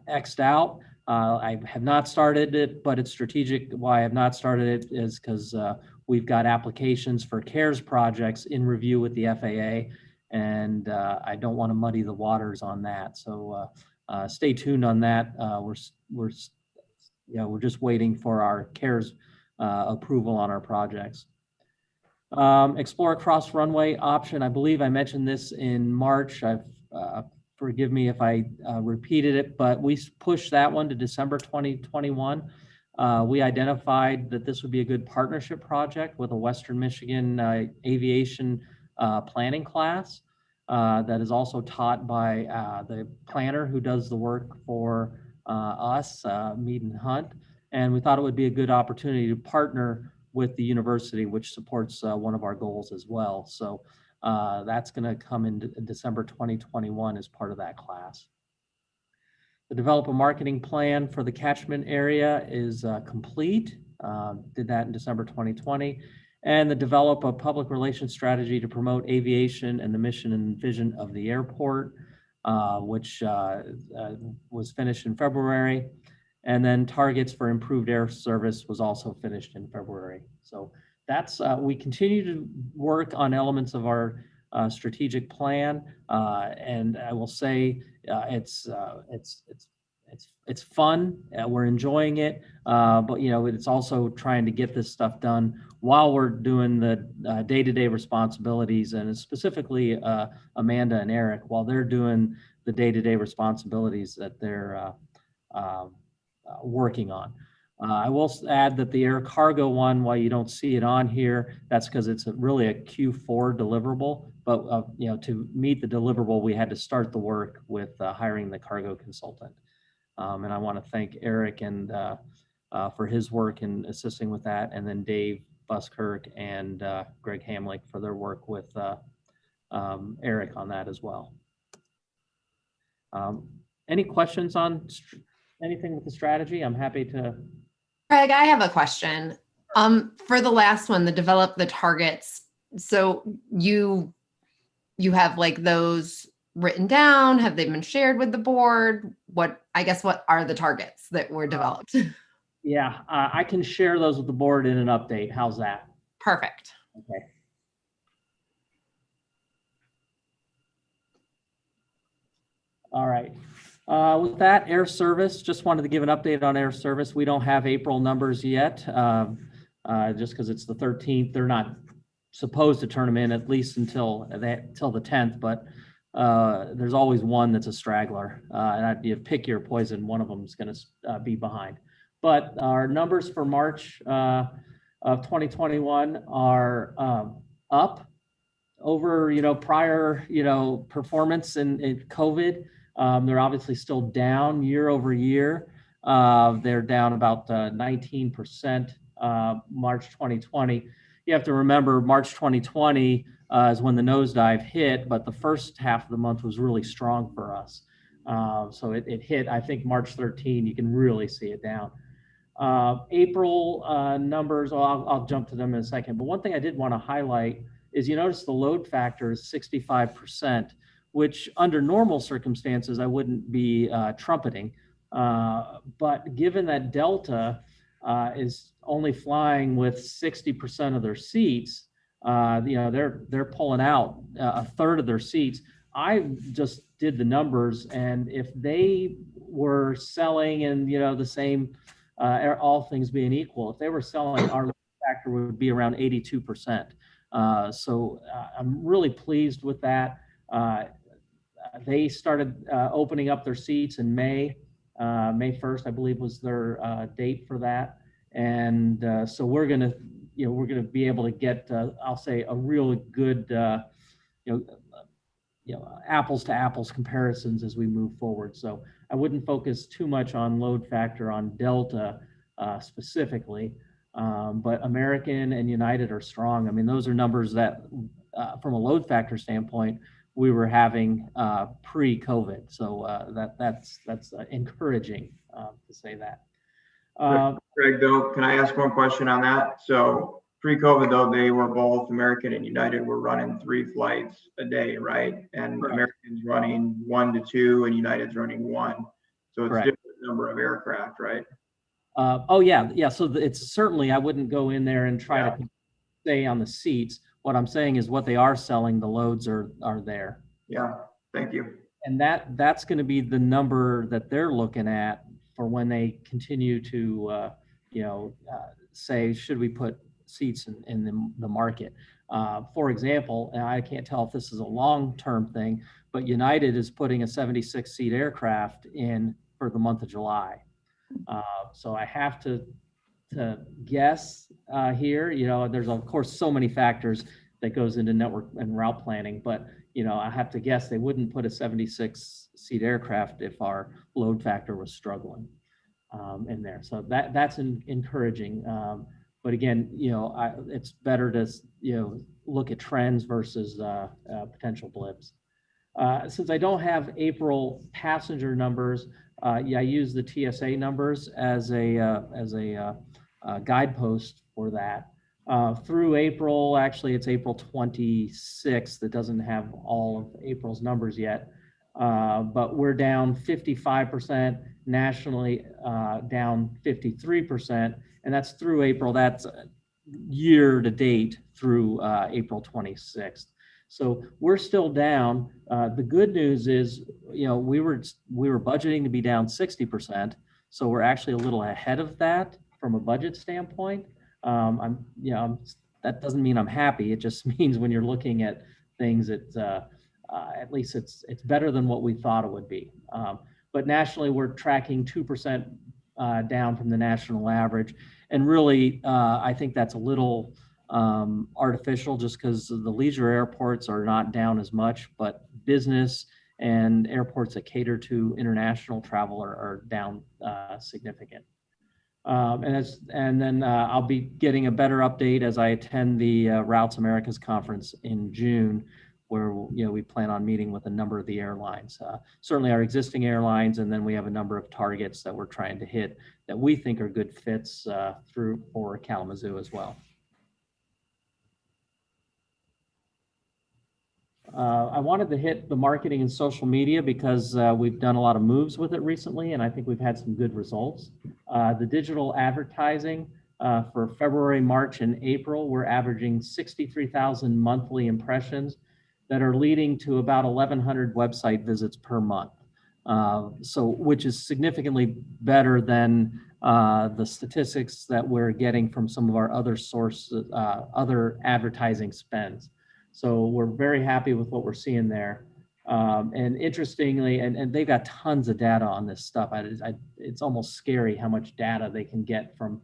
X'd out. I have not started it, but it's strategic. Why I have not started it is because we've got applications for CARES projects in review with the FAA, and I don't want to muddy the waters on that. So stay tuned on that. We're just waiting for our CARES approval on our projects. Explore a cross runway option. I believe I mentioned this in March. Forgive me if I repeated it, but we pushed that one to December 2021. We identified that this would be a good partnership project with a Western Michigan aviation planning class that is also taught by the planner who does the work for us, Mead and Hunt. And we thought it would be a good opportunity to partner with the university, which supports one of our goals as well. So that's going to come in December 2021 as part of that class. The develop a marketing plan for the catchment area is complete. Did that in December 2020. And the develop a public relations strategy to promote aviation and the mission and vision of the airport, which was finished in February. And then targets for improved air service was also finished in February. So that's, we continue to work on elements of our strategic plan. And I will say it's fun. We're enjoying it, but it's also trying to get this stuff done while we're doing the day-to-day responsibilities, and specifically Amanda and Eric, while they're doing the day-to-day responsibilities that they're working on. I will add that the air cargo one, while you don't see it on here, that's because it's really a Q4 deliverable. But to meet the deliverable, we had to start the work with hiring the cargo consultant. And I want to thank Eric and for his work in assisting with that, and then Dave Buskirk and Greg Hamlick for their work with Eric on that as well. Any questions on anything with the strategy? I'm happy to. Craig, I have a question. For the last one, the develop the targets. So you have like those written down? Have they been shared with the board? What are the targets that were developed? Yeah, I can share those with the board in an update. How's that? Perfect. Okay. All right. With that, air service, just wanted to give an update on air service. We don't have April numbers yet, just because it's the 13th. They're not supposed to turn them in at least until the 10th, but there's always one that's a straggler. And you pick your poison, one of them is going to be behind. But our numbers for March of 2021 are up over prior performance in COVID. They're obviously still down year over year. They're down about 19% March 2020. You have to remember March 2020 is when the nosedive hit, but the first half of the month was really strong for us. So it hit, I think, March 13, you can really see it down. April numbers, I'll jump to them in a second. But one thing I did want to highlight is you notice the load factor is 65%, which under normal circumstances, I wouldn't be trumpeting. But given that Delta is only flying with 60% of their seats, they're pulling out a third of their seats. I just did the numbers, and if they were selling in the same, all things being equal, if they were selling, our load factor would be around 82%. So I'm really pleased with that. They started opening up their seats in May. May 1st, I believe, was their date for that. And so we're gonna be able to get, I'll say, a really good, apples to apples comparisons as we move forward. So I wouldn't focus too much on load factor on Delta specifically. But American and United are strong. I mean, those are numbers that, from a load factor standpoint, we were having pre-COVID. So that's encouraging to say that. Greg, though, can I ask one question on that? So pre-COVID, though, they were both, American and United were running 3 flights a day, right? And Correct. American's running 1 to 2 and United's running 1. So it's Correct. different number of aircraft, right? Oh yeah. So it's certainly, I wouldn't go in there and try to stay on the seats. What I'm saying is what they are selling, the loads are there. Yeah, thank you. And that's going to be the number that they're looking at for when they continue to, say, should we put seats in the market? For example, and I can't tell if this is a long-term thing, but United is putting a 76-seat aircraft in for the month of July. So I have to guess here. There's of course so many factors that goes into network and route planning, but I have to guess they wouldn't put a 76-seat aircraft if our load factor was struggling in there. So that's encouraging. But again, it's better to look at trends versus potential blips. Since I don't have April passenger numbers, I use the TSA numbers as a guidepost for that. Through April, actually it's April 26th. It doesn't have all of April's numbers yet, but we're down 55%, nationally down 53%, and that's through April. That's year to date through April 26th. So we're still down. The good news is, we were budgeting to be down 60%. So we're actually a little ahead of that from a budget standpoint. That doesn't mean I'm happy. It just means when you're looking at things, at least it's better than what we thought it would be. But nationally, we're tracking 2% down from the national average. And really, I think that's a little artificial just because the leisure airports are not down as much, but business and airports that cater to international travel are down significant. And then I'll be getting a better update as I attend the Routes Americas conference in June, where we plan on meeting with a number of the airlines, certainly our existing airlines, and then we have a number of targets that we're trying to hit that we think are good fits for Kalamazoo as well. I wanted to hit the marketing and social media because we've done a lot of moves with it recently, and I think we've had some good results. The digital advertising for February, March, and April, we're averaging 63,000 monthly impressions that are leading to about 1,100 website visits per month. Which is significantly better than the statistics that we're getting from some of our other sources, other advertising spends. So we're very happy with what we're seeing there. And interestingly, and they've got tons of data on this stuff. It's almost scary how much data they can get from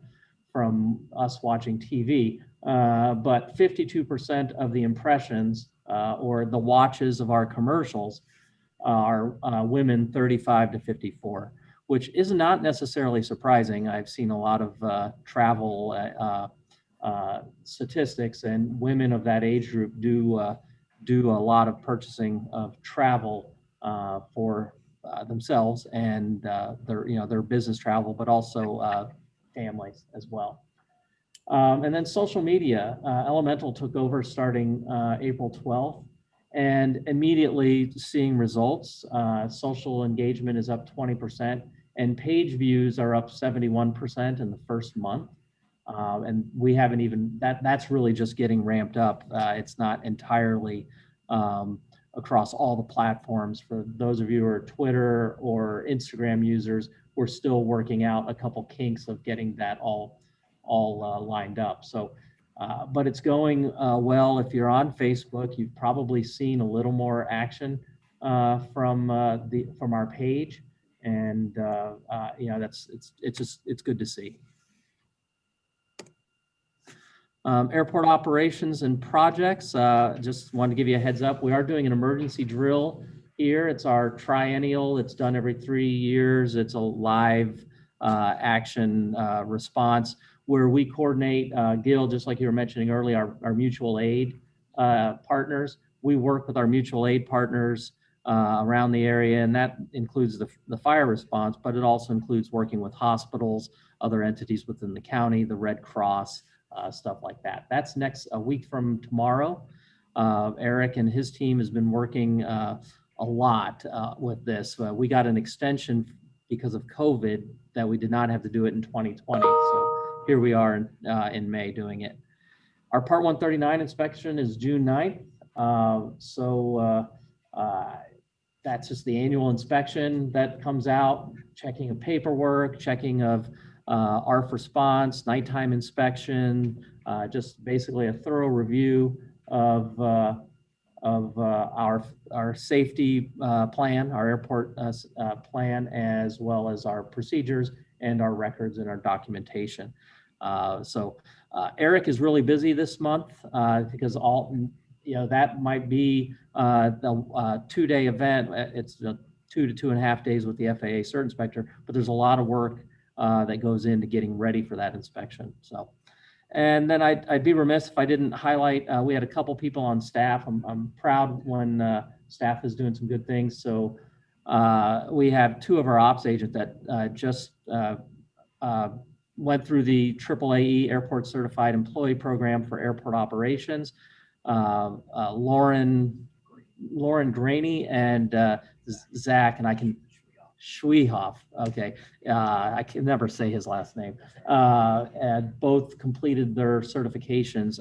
us watching TV. But 52% of the impressions or the watches of our commercials are women 35 to 54, which is not necessarily surprising. I've seen a lot of travel statistics, and women of that age group do a lot of purchasing of travel for themselves and their business travel, but also families as well. And then social media, Elemental took over starting April 12th, and immediately seeing results. Social engagement is up 20%, and page views are up 71% in the first month. And we haven't even, that's really just getting ramped up. It's not entirely across all the platforms. For those of you who are Twitter or Instagram users, we're still working out a couple kinks of getting that all lined up. So, but it's going well. If you're on Facebook, you've probably seen a little more action from our page, and it's good to see. Airport operations and projects, just wanted to give you a heads up. We are doing an emergency drill here. It's our triennial. It's done every 3 years. It's a live action response. where we coordinate, Gil, just like you were mentioning earlier, our mutual aid partners. We work with our mutual aid partners around the area, and that includes the fire response, but it also includes working with hospitals, other entities within the county, the Red Cross, stuff like that. That's a week from tomorrow. Eric and his team has been working a lot with this. We got an extension because of COVID that we did not have to do it in 2020. So here we are in May doing it. Our Part 139 inspection is June 9th. That's just the annual inspection that comes out, checking of paperwork, checking of ARF response, nighttime inspection, just basically a thorough review of our safety plan, our airport plan, as well as our procedures and our records and our documentation. Eric is really busy this month because that might be the 2-day event. It's 2 to 2.5 days with the FAA cert inspector, but there's a lot of work that goes into getting ready for that inspection. So, and then I'd be remiss if I didn't highlight, we had a couple people on staff. I'm proud when staff is doing some good things. So we have 2 of our ops agents that just went through the AAAE Airport Certified Employee Program for airport operations. Lauren Graney and Zach, and I can Schwehoff. Okay, I can never say his last name. And both completed their certifications,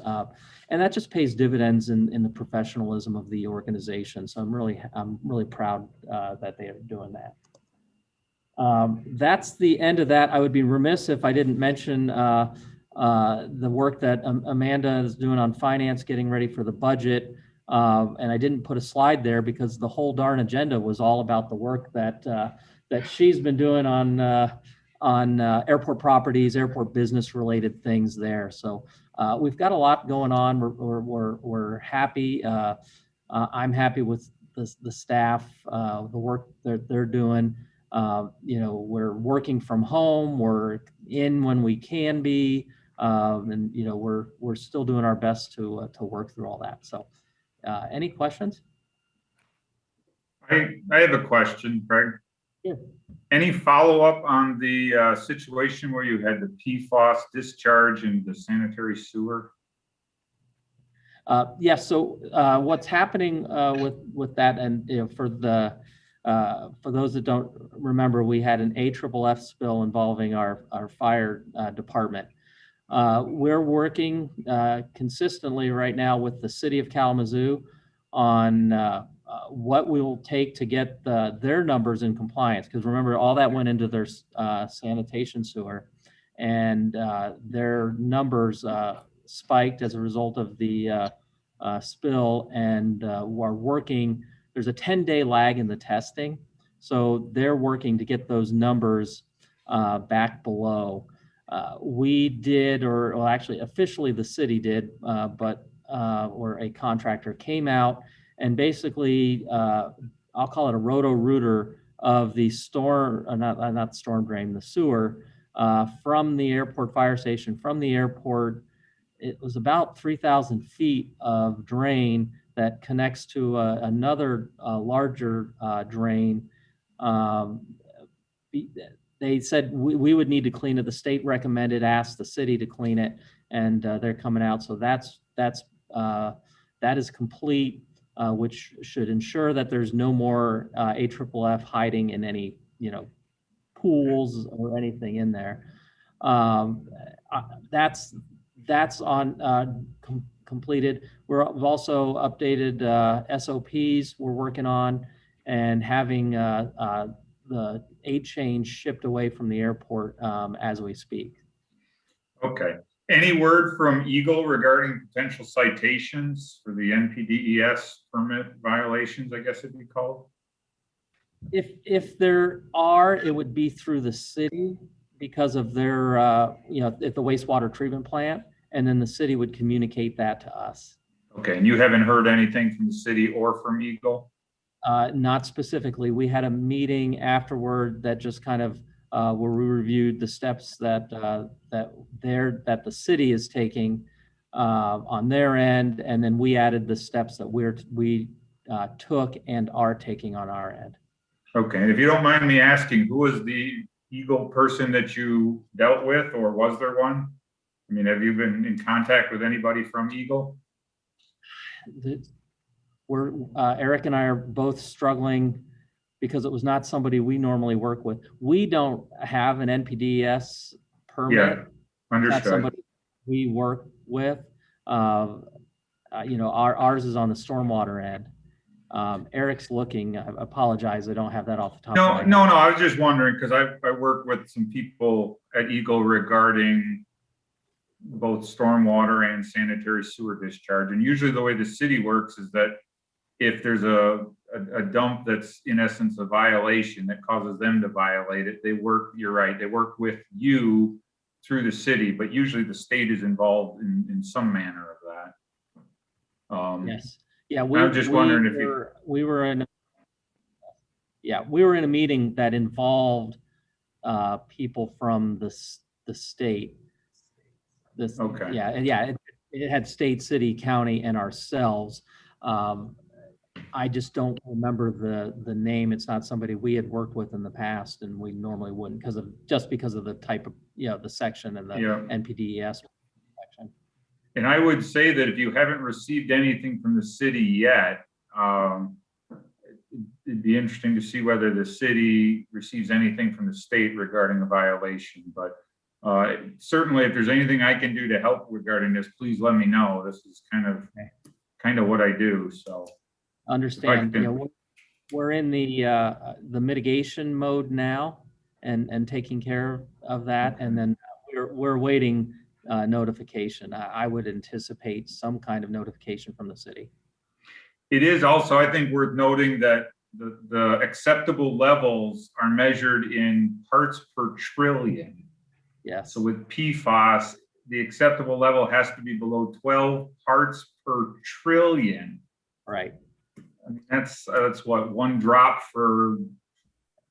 and that just pays dividends in the professionalism of the organization. So I'm really proud that they are doing that. That's the end of that. I would be remiss if I didn't mention the work that Amanda is doing on finance, getting ready for the budget. And I didn't put a slide there because the whole darn agenda was all about the work that she's been doing on airport properties, airport business related things there. So we've got a lot going on. We're happy. I'm happy with the staff, the work that they're doing. We're working from home. We're in when we can be, and we're still doing our best to work through all that. So, any questions? I have a question, Craig. Yeah. Any follow-up on the situation where you had the PFAS discharge in the sanitary sewer? Yes. So what's happening with that, and for those that don't remember, we had an AFFF spill involving our fire department. We're working consistently right now with the city of Kalamazoo on what we will take to get their numbers in compliance. Because remember, all that went into their sanitation sewer, and their numbers spiked as a result of the spill, and we're working. There's a 10-day lag in the testing. So they're working to get those numbers back below. We did, or actually officially the city did, or a contractor came out and basically, I'll call it a roto-rooter of the not storm drain, the sewer from the airport fire station, from the airport. It was about 3,000 feet of drain that connects to another larger drain. They said we would need to clean it. The state recommended, asked the city to clean it, and they're coming out. So that is complete, which should ensure that there's no more AFFF hiding in any pools or anything in there. That's on completed. We've also updated SOPs we're working on, and having the aid change shipped away from the airport as we speak. Okay. Any word from Eagle regarding potential citations for the NPDES permit violations, I guess it'd be called? If there are, it would be through the city because of their, at the wastewater treatment plant, and then the city would communicate that to us. Okay, and you haven't heard anything from the city or from Eagle? Not specifically. We had a meeting afterward that just kind of where we reviewed the steps that that the city is taking on their end, and then we added the steps that we took and are taking on our end. Okay, and if you don't mind me asking, who was the Eagle person that you dealt with, or was there one? I mean, have you been in contact with anybody from Eagle? We're Eric and I are both struggling because it was not somebody we normally work with. We don't have an NPDES permit. Yeah, understood. That's somebody we work with. You know, ours is on the stormwater end. Eric's looking. I apologize. I don't have that off the top of my head. No. I was just wondering because I work with some people at Eagle regarding both stormwater and sanitary sewer discharge. And usually the way the city works is that if there's a dump that's in essence a violation that causes them to violate it, they work, you're right, they work with you through the city, but usually the state is involved in some manner of that. Yes. Yeah. I'm just wondering if we were in a meeting that involved people from the state. Okay. Yeah. It had state, city, county, and ourselves. I just don't remember the name. It's not somebody we had worked with in the past, and we normally wouldn't because of the type of, you know, the section and the NPDES section. And I would say that if you haven't received anything from the city yet, it'd be interesting to see whether the city receives anything from the state regarding a violation. But certainly, if there's anything I can do to help regarding this, please let me know. This is kind of what I do. So understand. You know, we're in the mitigation mode now, and taking care of that, and then we're waiting notification. I would anticipate some kind of notification from the city. It is also, I think, worth noting that the acceptable levels are measured in parts per trillion. Yes. So with PFAS, the acceptable level has to be below 12 parts per trillion. Right. I mean, that's what, one drop for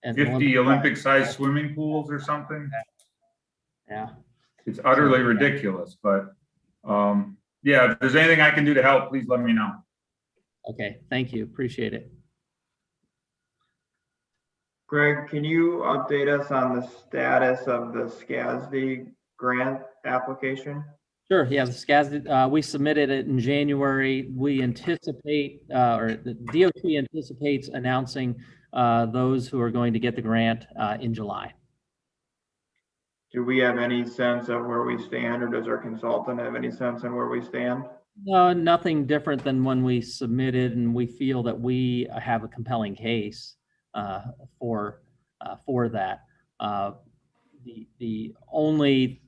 50 Olympic-sized swimming pools or something. Yeah. It's utterly ridiculous, but yeah, if there's anything I can do to help, please let me know. Okay, thank you. Appreciate it. Greg, can you update us on the status of the SCASD grant application? Sure. Yeah, the SCASD, we submitted it in January. We anticipate, or the DOT anticipates announcing those who are going to get the grant in July. Do we have any sense of where we stand, or does our consultant have any sense on where we stand? No, nothing different than when we submitted, and we feel that we have a compelling case for that. The only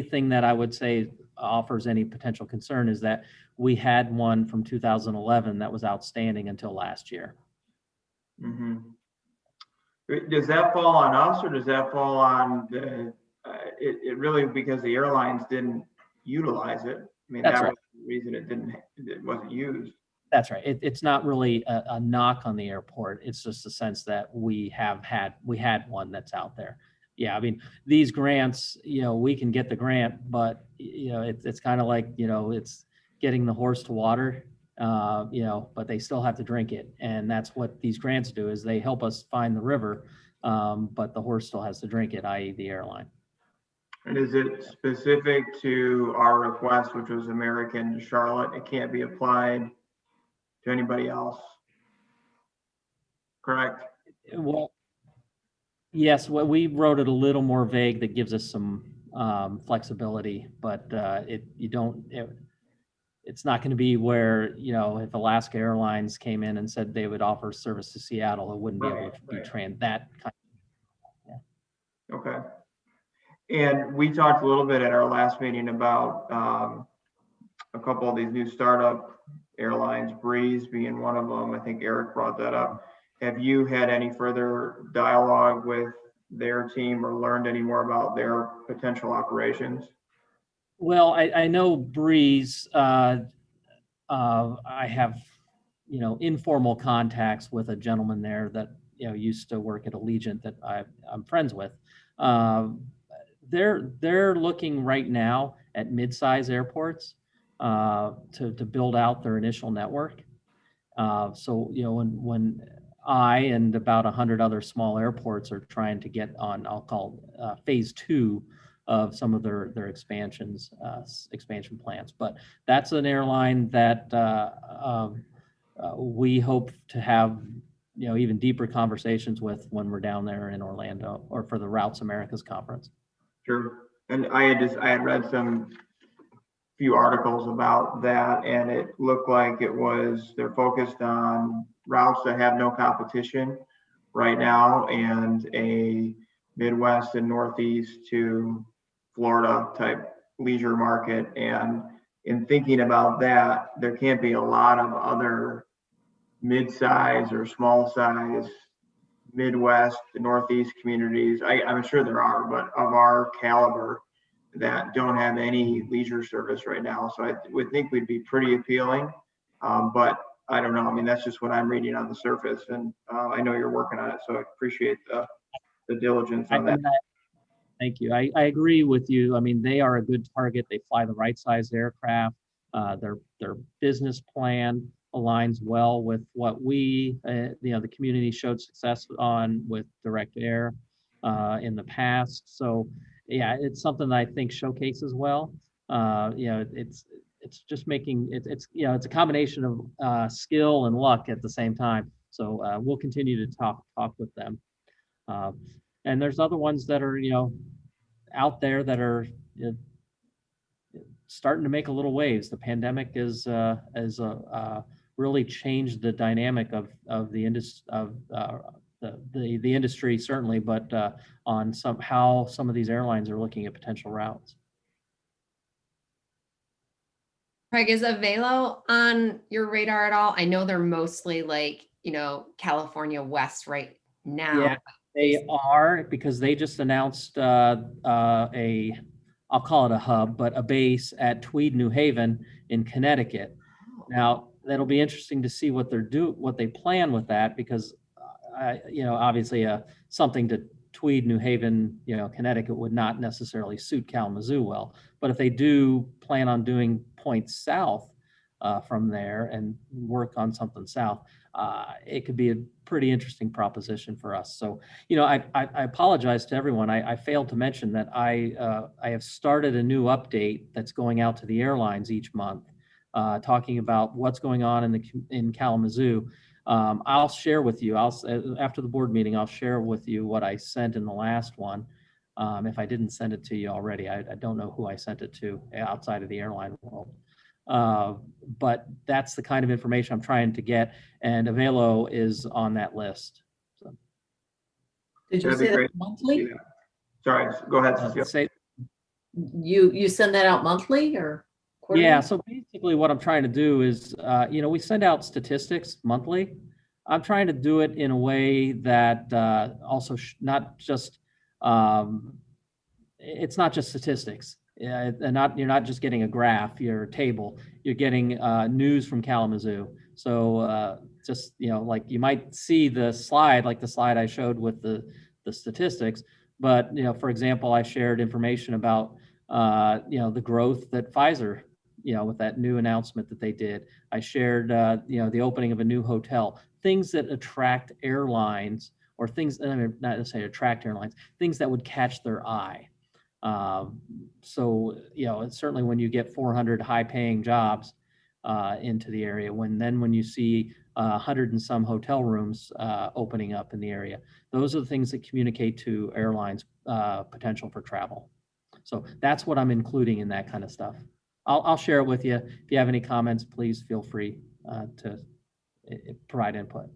thing that I would say offers any potential concern is that we had one from 2011 that was outstanding until last year. Mm-hmm. Does that fall on us, or does that fall on the, it really, because the airlines didn't utilize it? I mean, that was the reason it wasn't used. That's right. It's not really a knock on the airport. It's just a sense that we had one that's out there. Yeah, I mean, these grants, you know, we can get the grant, but you know, it's kind of like, you know, it's getting the horse to water, you know, but they still have to drink it. And that's what these grants do, is they help us find the river, but the horse still has to drink it, i.e. the airline. And is it specific to our request, which was American to Charlotte? It can't be applied to anybody else, correct? Well, yes, well, we wrote it a little more vague that gives us some flexibility, but it's not going to be where, you know, if Alaska Airlines came in and said they would offer service to Seattle, it wouldn't be able to be that kind of. Yeah. Okay. And we talked a little bit at our last meeting about a couple of these new startup airlines, Breeze being one of them. I think Eric brought that up. Have you had any further dialogue with their team or learned any more about their potential operations? Well, I know Breeze. I have, you know, informal contacts with a gentleman there that used to work at Allegiant that I'm friends with. They're looking right now at mid-size airports to build out their initial network. So when I and about 100 other small airports are trying to get on, I'll call phase 2 of some of their expansion plans. But that's an airline that we hope to have even deeper conversations with when we're down there in Orlando or for the Routes Americas conference. Sure. And I had read some few articles about that, and it looked like they're focused on routes that have no competition right now, and a Midwest and Northeast to Florida type leisure market. And in thinking about that, there can't be a lot of other mid-size or small size Midwest, the Northeast communities. I'm sure there are, but of our caliber that don't have any leisure service right now. So I would think we'd be pretty appealing. But I don't know. I mean, that's just what I'm reading on the surface. And I know you're working on it, so I appreciate the diligence on that. Thank you. I agree with you. I mean, they are a good target. They fly the right size aircraft. Their business plan aligns well with what we, the community showed success on with direct air in the past. So yeah, it's something that I think showcases well. It's just making it's a combination of skill and luck at the same time. So we'll continue to talk with them. And there's other ones that are out there that are starting to make a little waves. The pandemic is really changed the dynamic of the industry certainly, but on how some of these airlines are looking at potential routes. Craig, is Avelo on your radar at all? I know they're mostly California West right now. Yeah, they are, because they just announced I'll call it a hub, but a base at Tweed, New Haven in Connecticut. Now, that'll be interesting to see what they plan with that, because obviously something to Tweed, New Haven, Connecticut would not necessarily suit Kalamazoo well. But if they do plan on doing points south from there and work on something south, it could be a pretty interesting proposition for us. So, I apologize to everyone. I failed to mention that I have started a new update that's going out to the airlines each month, talking about what's going on in Kalamazoo. I'll share with you. After the board meeting, I'll share with you what I sent in the last one. If I didn't send it to you already, I don't know who I sent it to outside of the airline world. But that's the kind of information I'm trying to get, and Avelo is on that list. So. Did you say that monthly? Yeah. Sorry, go ahead, Cecile. You send that out monthly or quarterly? Yeah, so basically what I'm trying to do is, we send out statistics monthly. I'm trying to do it in a way that also not just, it's not just statistics. And you're not just getting a graph, your table, you're getting news from Kalamazoo. So just, like you might see the slide, like the slide I showed with the statistics, but, for example, I shared information about, the growth that Pfizer, with that new announcement that they did. I shared, the opening of a new hotel, things that attract airlines, or things, not necessarily attract airlines, things that would catch their eye. So, it's certainly when you get 400 high-paying jobs into the area, when you see 100 and some hotel rooms opening up in the area, those are the things that communicate to airlines potential for travel. So that's what I'm including in that kind of stuff. I'll share it with you. If you have any comments, please feel free to provide input.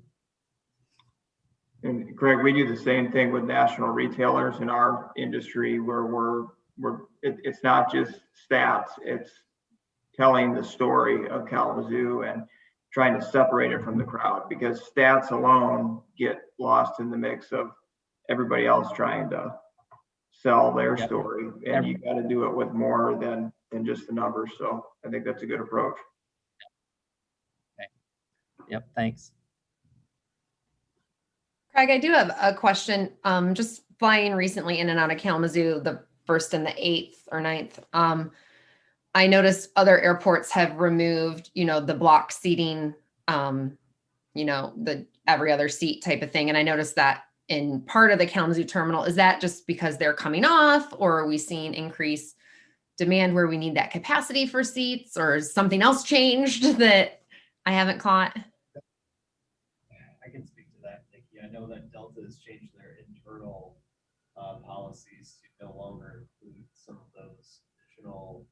And Greg, we do the same thing with national retailers in our industry, where it's not just stats, it's telling the story of Kalamazoo and trying to separate it from the crowd, because stats alone get lost in the mix of everybody else trying to sell their story. And you got to do it with more than just the numbers. So I think that's a good approach. Okay. Yep. Thanks. Craig, I do have a question. Just flying recently in and out of Kalamazoo, the 1st and the 8th or 9th. I noticed other airports have removed, the block seating, the every other seat type of thing. And I noticed that in part of the Kalamazoo terminal. Is that just because they're coming off, or are we seeing increased demand where we need that capacity for seats, or is something else changed that I haven't caught? I can speak to that, Nikki. I know that Delta has changed their internal policies to no longer include some of those additional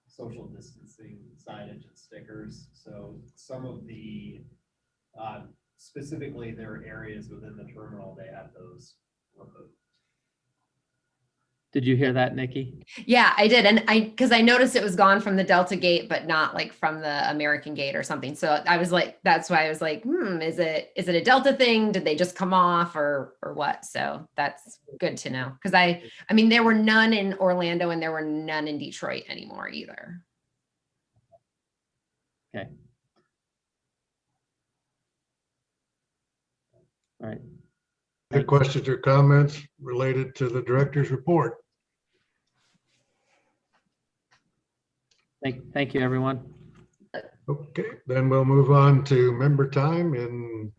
social distancing signage and stickers. So some of the, specifically there are areas within the terminal, they have those removed. Did you hear that, Nikki? Yeah, I did. And because I noticed it was gone from the Delta gate, but not like from the American gate or something. So I was like, that's why I was like, is it a Delta thing? Did they just come off or what? So that's good to know. Because I mean, there were none in Orlando and there were none in Detroit anymore either. Okay. All right. Other questions or comments related to the director's report? Thank you, everyone. Okay, then we'll move on to member time in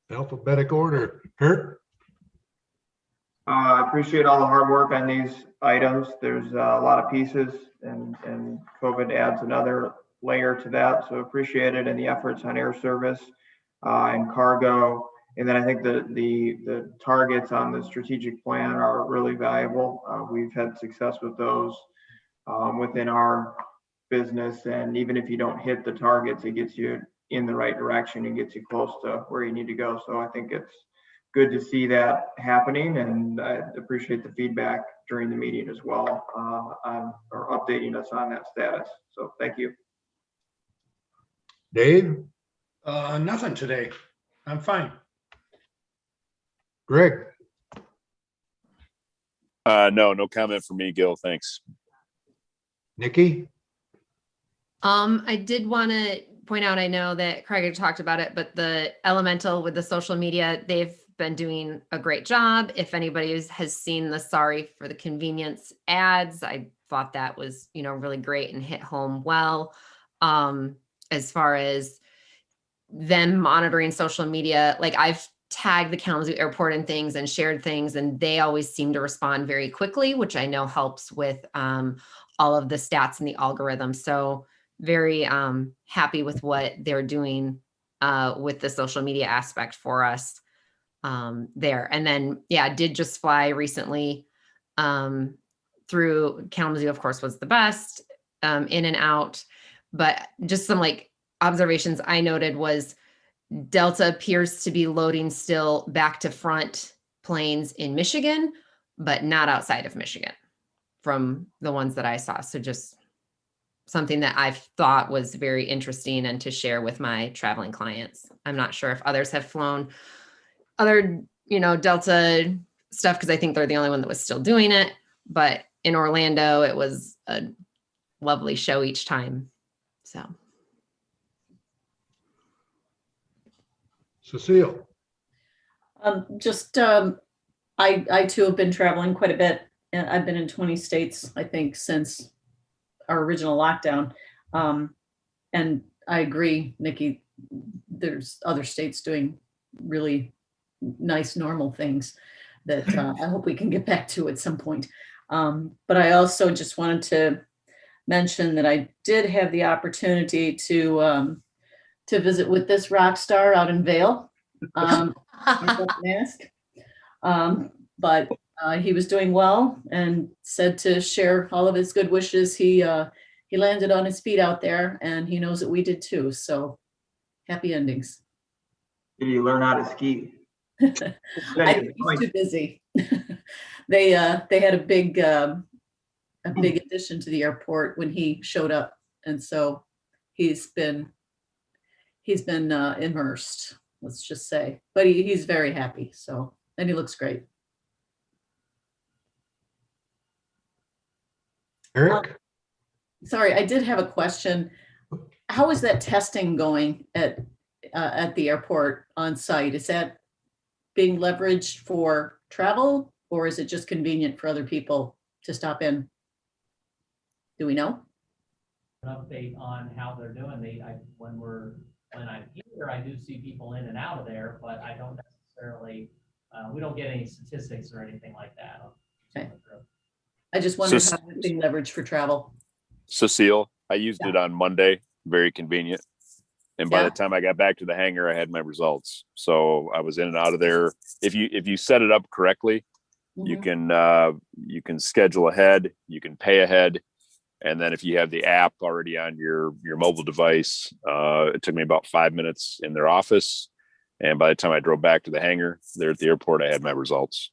alphabetic order. Kurt? I appreciate all the hard work on these items. There's a lot of pieces and COVID adds another layer to that. So appreciate it, and the efforts on air service and cargo. And then I think the targets on the strategic plan are really valuable. We've had success with those within our business. And even if you don't hit the targets, it gets you in the right direction and gets you close to where you need to go. So I think it's good to see that happening, and I appreciate the feedback during the meeting as well or updating us on that status. So thank you. Dave? Nothing today. I'm fine. Greg? No comment from me, Gil. Thanks. Nikki? I did want to point out, I know that Craig had talked about it, but the Elemental with the social media, they've been doing a great job. If anybody has seen the Sorry for the Convenience ads, I thought that was, really great and hit home well. As far as them monitoring social media, like I've tagged the Kalamazoo Airport and things and shared things, and they always seem to respond very quickly, which I know helps with all of the stats and the algorithm. So very happy with what they're doing with the social media aspect for us there. And then, did just fly recently through Kalamazoo, of course, was the best in and out. But just some observations I noted was Delta appears to be loading still back to front planes in Michigan, but not outside of Michigan from the ones that I saw. So just something that I've thought was very interesting and to share with my traveling clients. I'm not sure if others have flown other, Delta stuff, because I think they're the only one that was still doing it. But in Orlando, it was a lovely show each time. So. Cecile? I too have been traveling quite a bit. And I've been in 20 states, I think, since our original lockdown. And I agree, Nikki, there's other states doing really nice, normal things that I hope we can get back to at some point. But I also just wanted to mention that I did have the opportunity to visit with this rock star out in Vail. Mask. But he was doing well and said to share all of his good wishes. He landed on his feet out there, and he knows that we did too. So happy endings. Did you learn how to ski? I think he's too busy. They had a big addition to the airport when he showed up, and so he's been immersed. Let's just say, but he's very happy. So, and he looks great. Eric? Sorry, I did have a question. How is that testing going at the airport on site? Is that being leveraged for travel, or is it just convenient for other people to stop in? Do we know? An update on how they're doing. When I'm here, I do see people in and out of there, but I don't necessarily, we don't get any statistics or anything like that. Okay. I just wondered So- how it's being leveraged for travel. Cecile, I used it on Monday, very convenient. And by Yeah. the time I got back to the hangar, I had my results. So I was in and out of there. If you set it up correctly, you can schedule ahead, you can pay ahead. And then if you have the app already on your mobile device, it took me about 5 minutes in their office. And by the time I drove back to the hangar there at the airport, I had my results.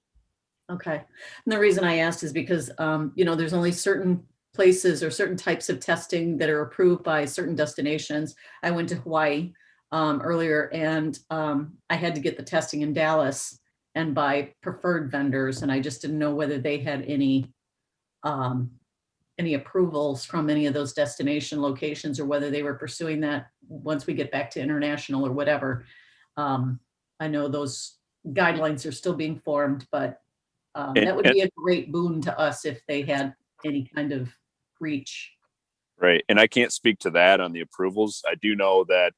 Okay. And the reason I asked is because, there's only certain places or certain types of testing that are approved by certain destinations. I went to Hawaii earlier, and I had to get the testing in Dallas and by preferred vendors. And I just didn't know whether they had any approvals from any of those destination locations, or whether they were pursuing that once we get back to international or whatever. I know those guidelines are still being formed, but that would be a great boon to us if they had any kind of reach. Right. And I can't speak to that on the approvals. I do know that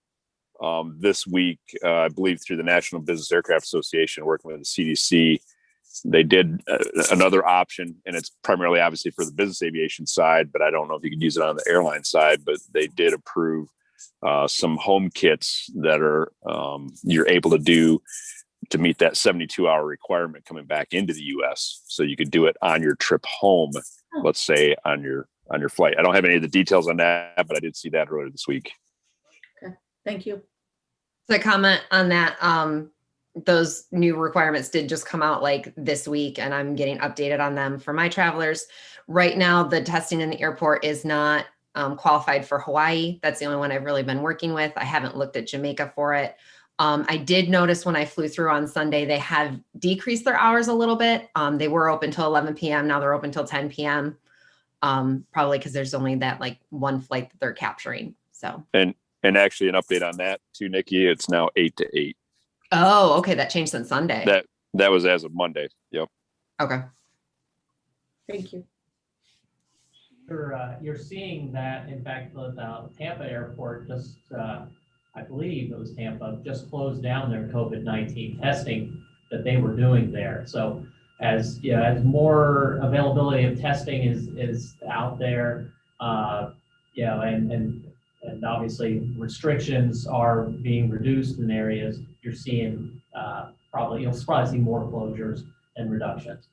this week, I believe through the National Business Aircraft Association, working with the CDC, they did another option, and it's primarily obviously for the business aviation side, but I don't know if you could use it on the airline side, but they did approve some home kits that are you're able to do to meet that 72-hour requirement coming back into the US. So you could do it on your trip home, let's say on your flight. I don't have any of the details on that, but I did see that earlier this week. Okay, thank you. To comment on that, those new requirements did just come out like this week, and I'm getting updated on them for my travelers. Right now, the testing in the airport is not qualified for Hawaii. That's the only one I've really been working with. I haven't looked at Jamaica for it. I did notice when I flew through on Sunday, they have decreased their hours a little bit. They were open till 11 p.m. Now they're open till 10 p.m. Probably because there's only that like one flight that they're capturing. So. And actually an update on that too, Nikki, it's now 8 to 8. Oh, okay. That changed since Sunday. That was as of Monday. Yep. Okay. Thank you. You're seeing that, in fact, the Tampa airport just, I believe it was Tampa, just closed down their COVID-19 testing that they were doing there. So as more availability of testing is out there, and obviously restrictions are being reduced in areas, you're seeing you'll probably see more closures and reductions.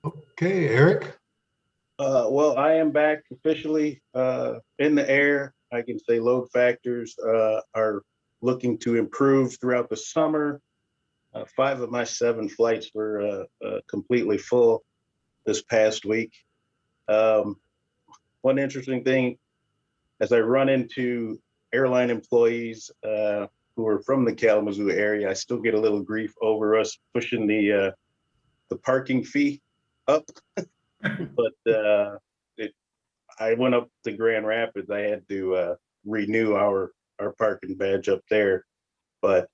Okay, Eric. Well, I am back officially in the air. I can say load factors are looking to improve throughout the summer. 5 of my 7 flights were completely full this past week. One interesting thing, as I run into airline employees who are from the Kalamazoo area, I still get a little grief over us pushing the parking fee up. But I went up to Grand Rapids. I had to renew our parking badge up there. But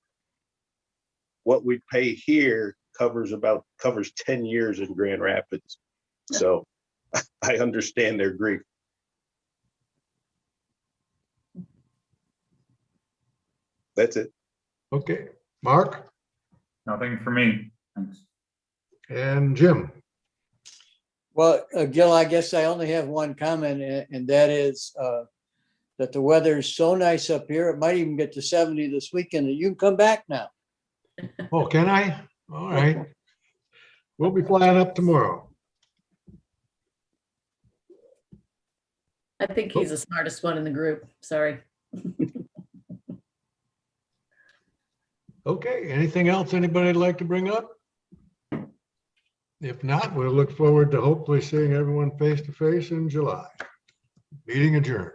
what we pay here covers 10 years in Grand Rapids. So I understand their grief. That's it. Okay, Mark Nothing for me. Thanks. and Jim. Well, Gil, I guess I only have one comment, and that is that the weather is so nice up here. It might even get to 70 this weekend, and you can come back now. Oh, can I? All right. We'll be flying up tomorrow. I think he's the smartest one in the group. Sorry. Okay, anything else anybody'd like to bring up? If not, we'll look forward to hopefully seeing everyone face to face in July. Meeting adjourned.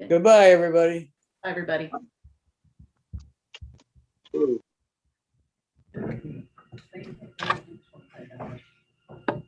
Goodbye, everybody. Bye, everybody. Ooh. Thank you.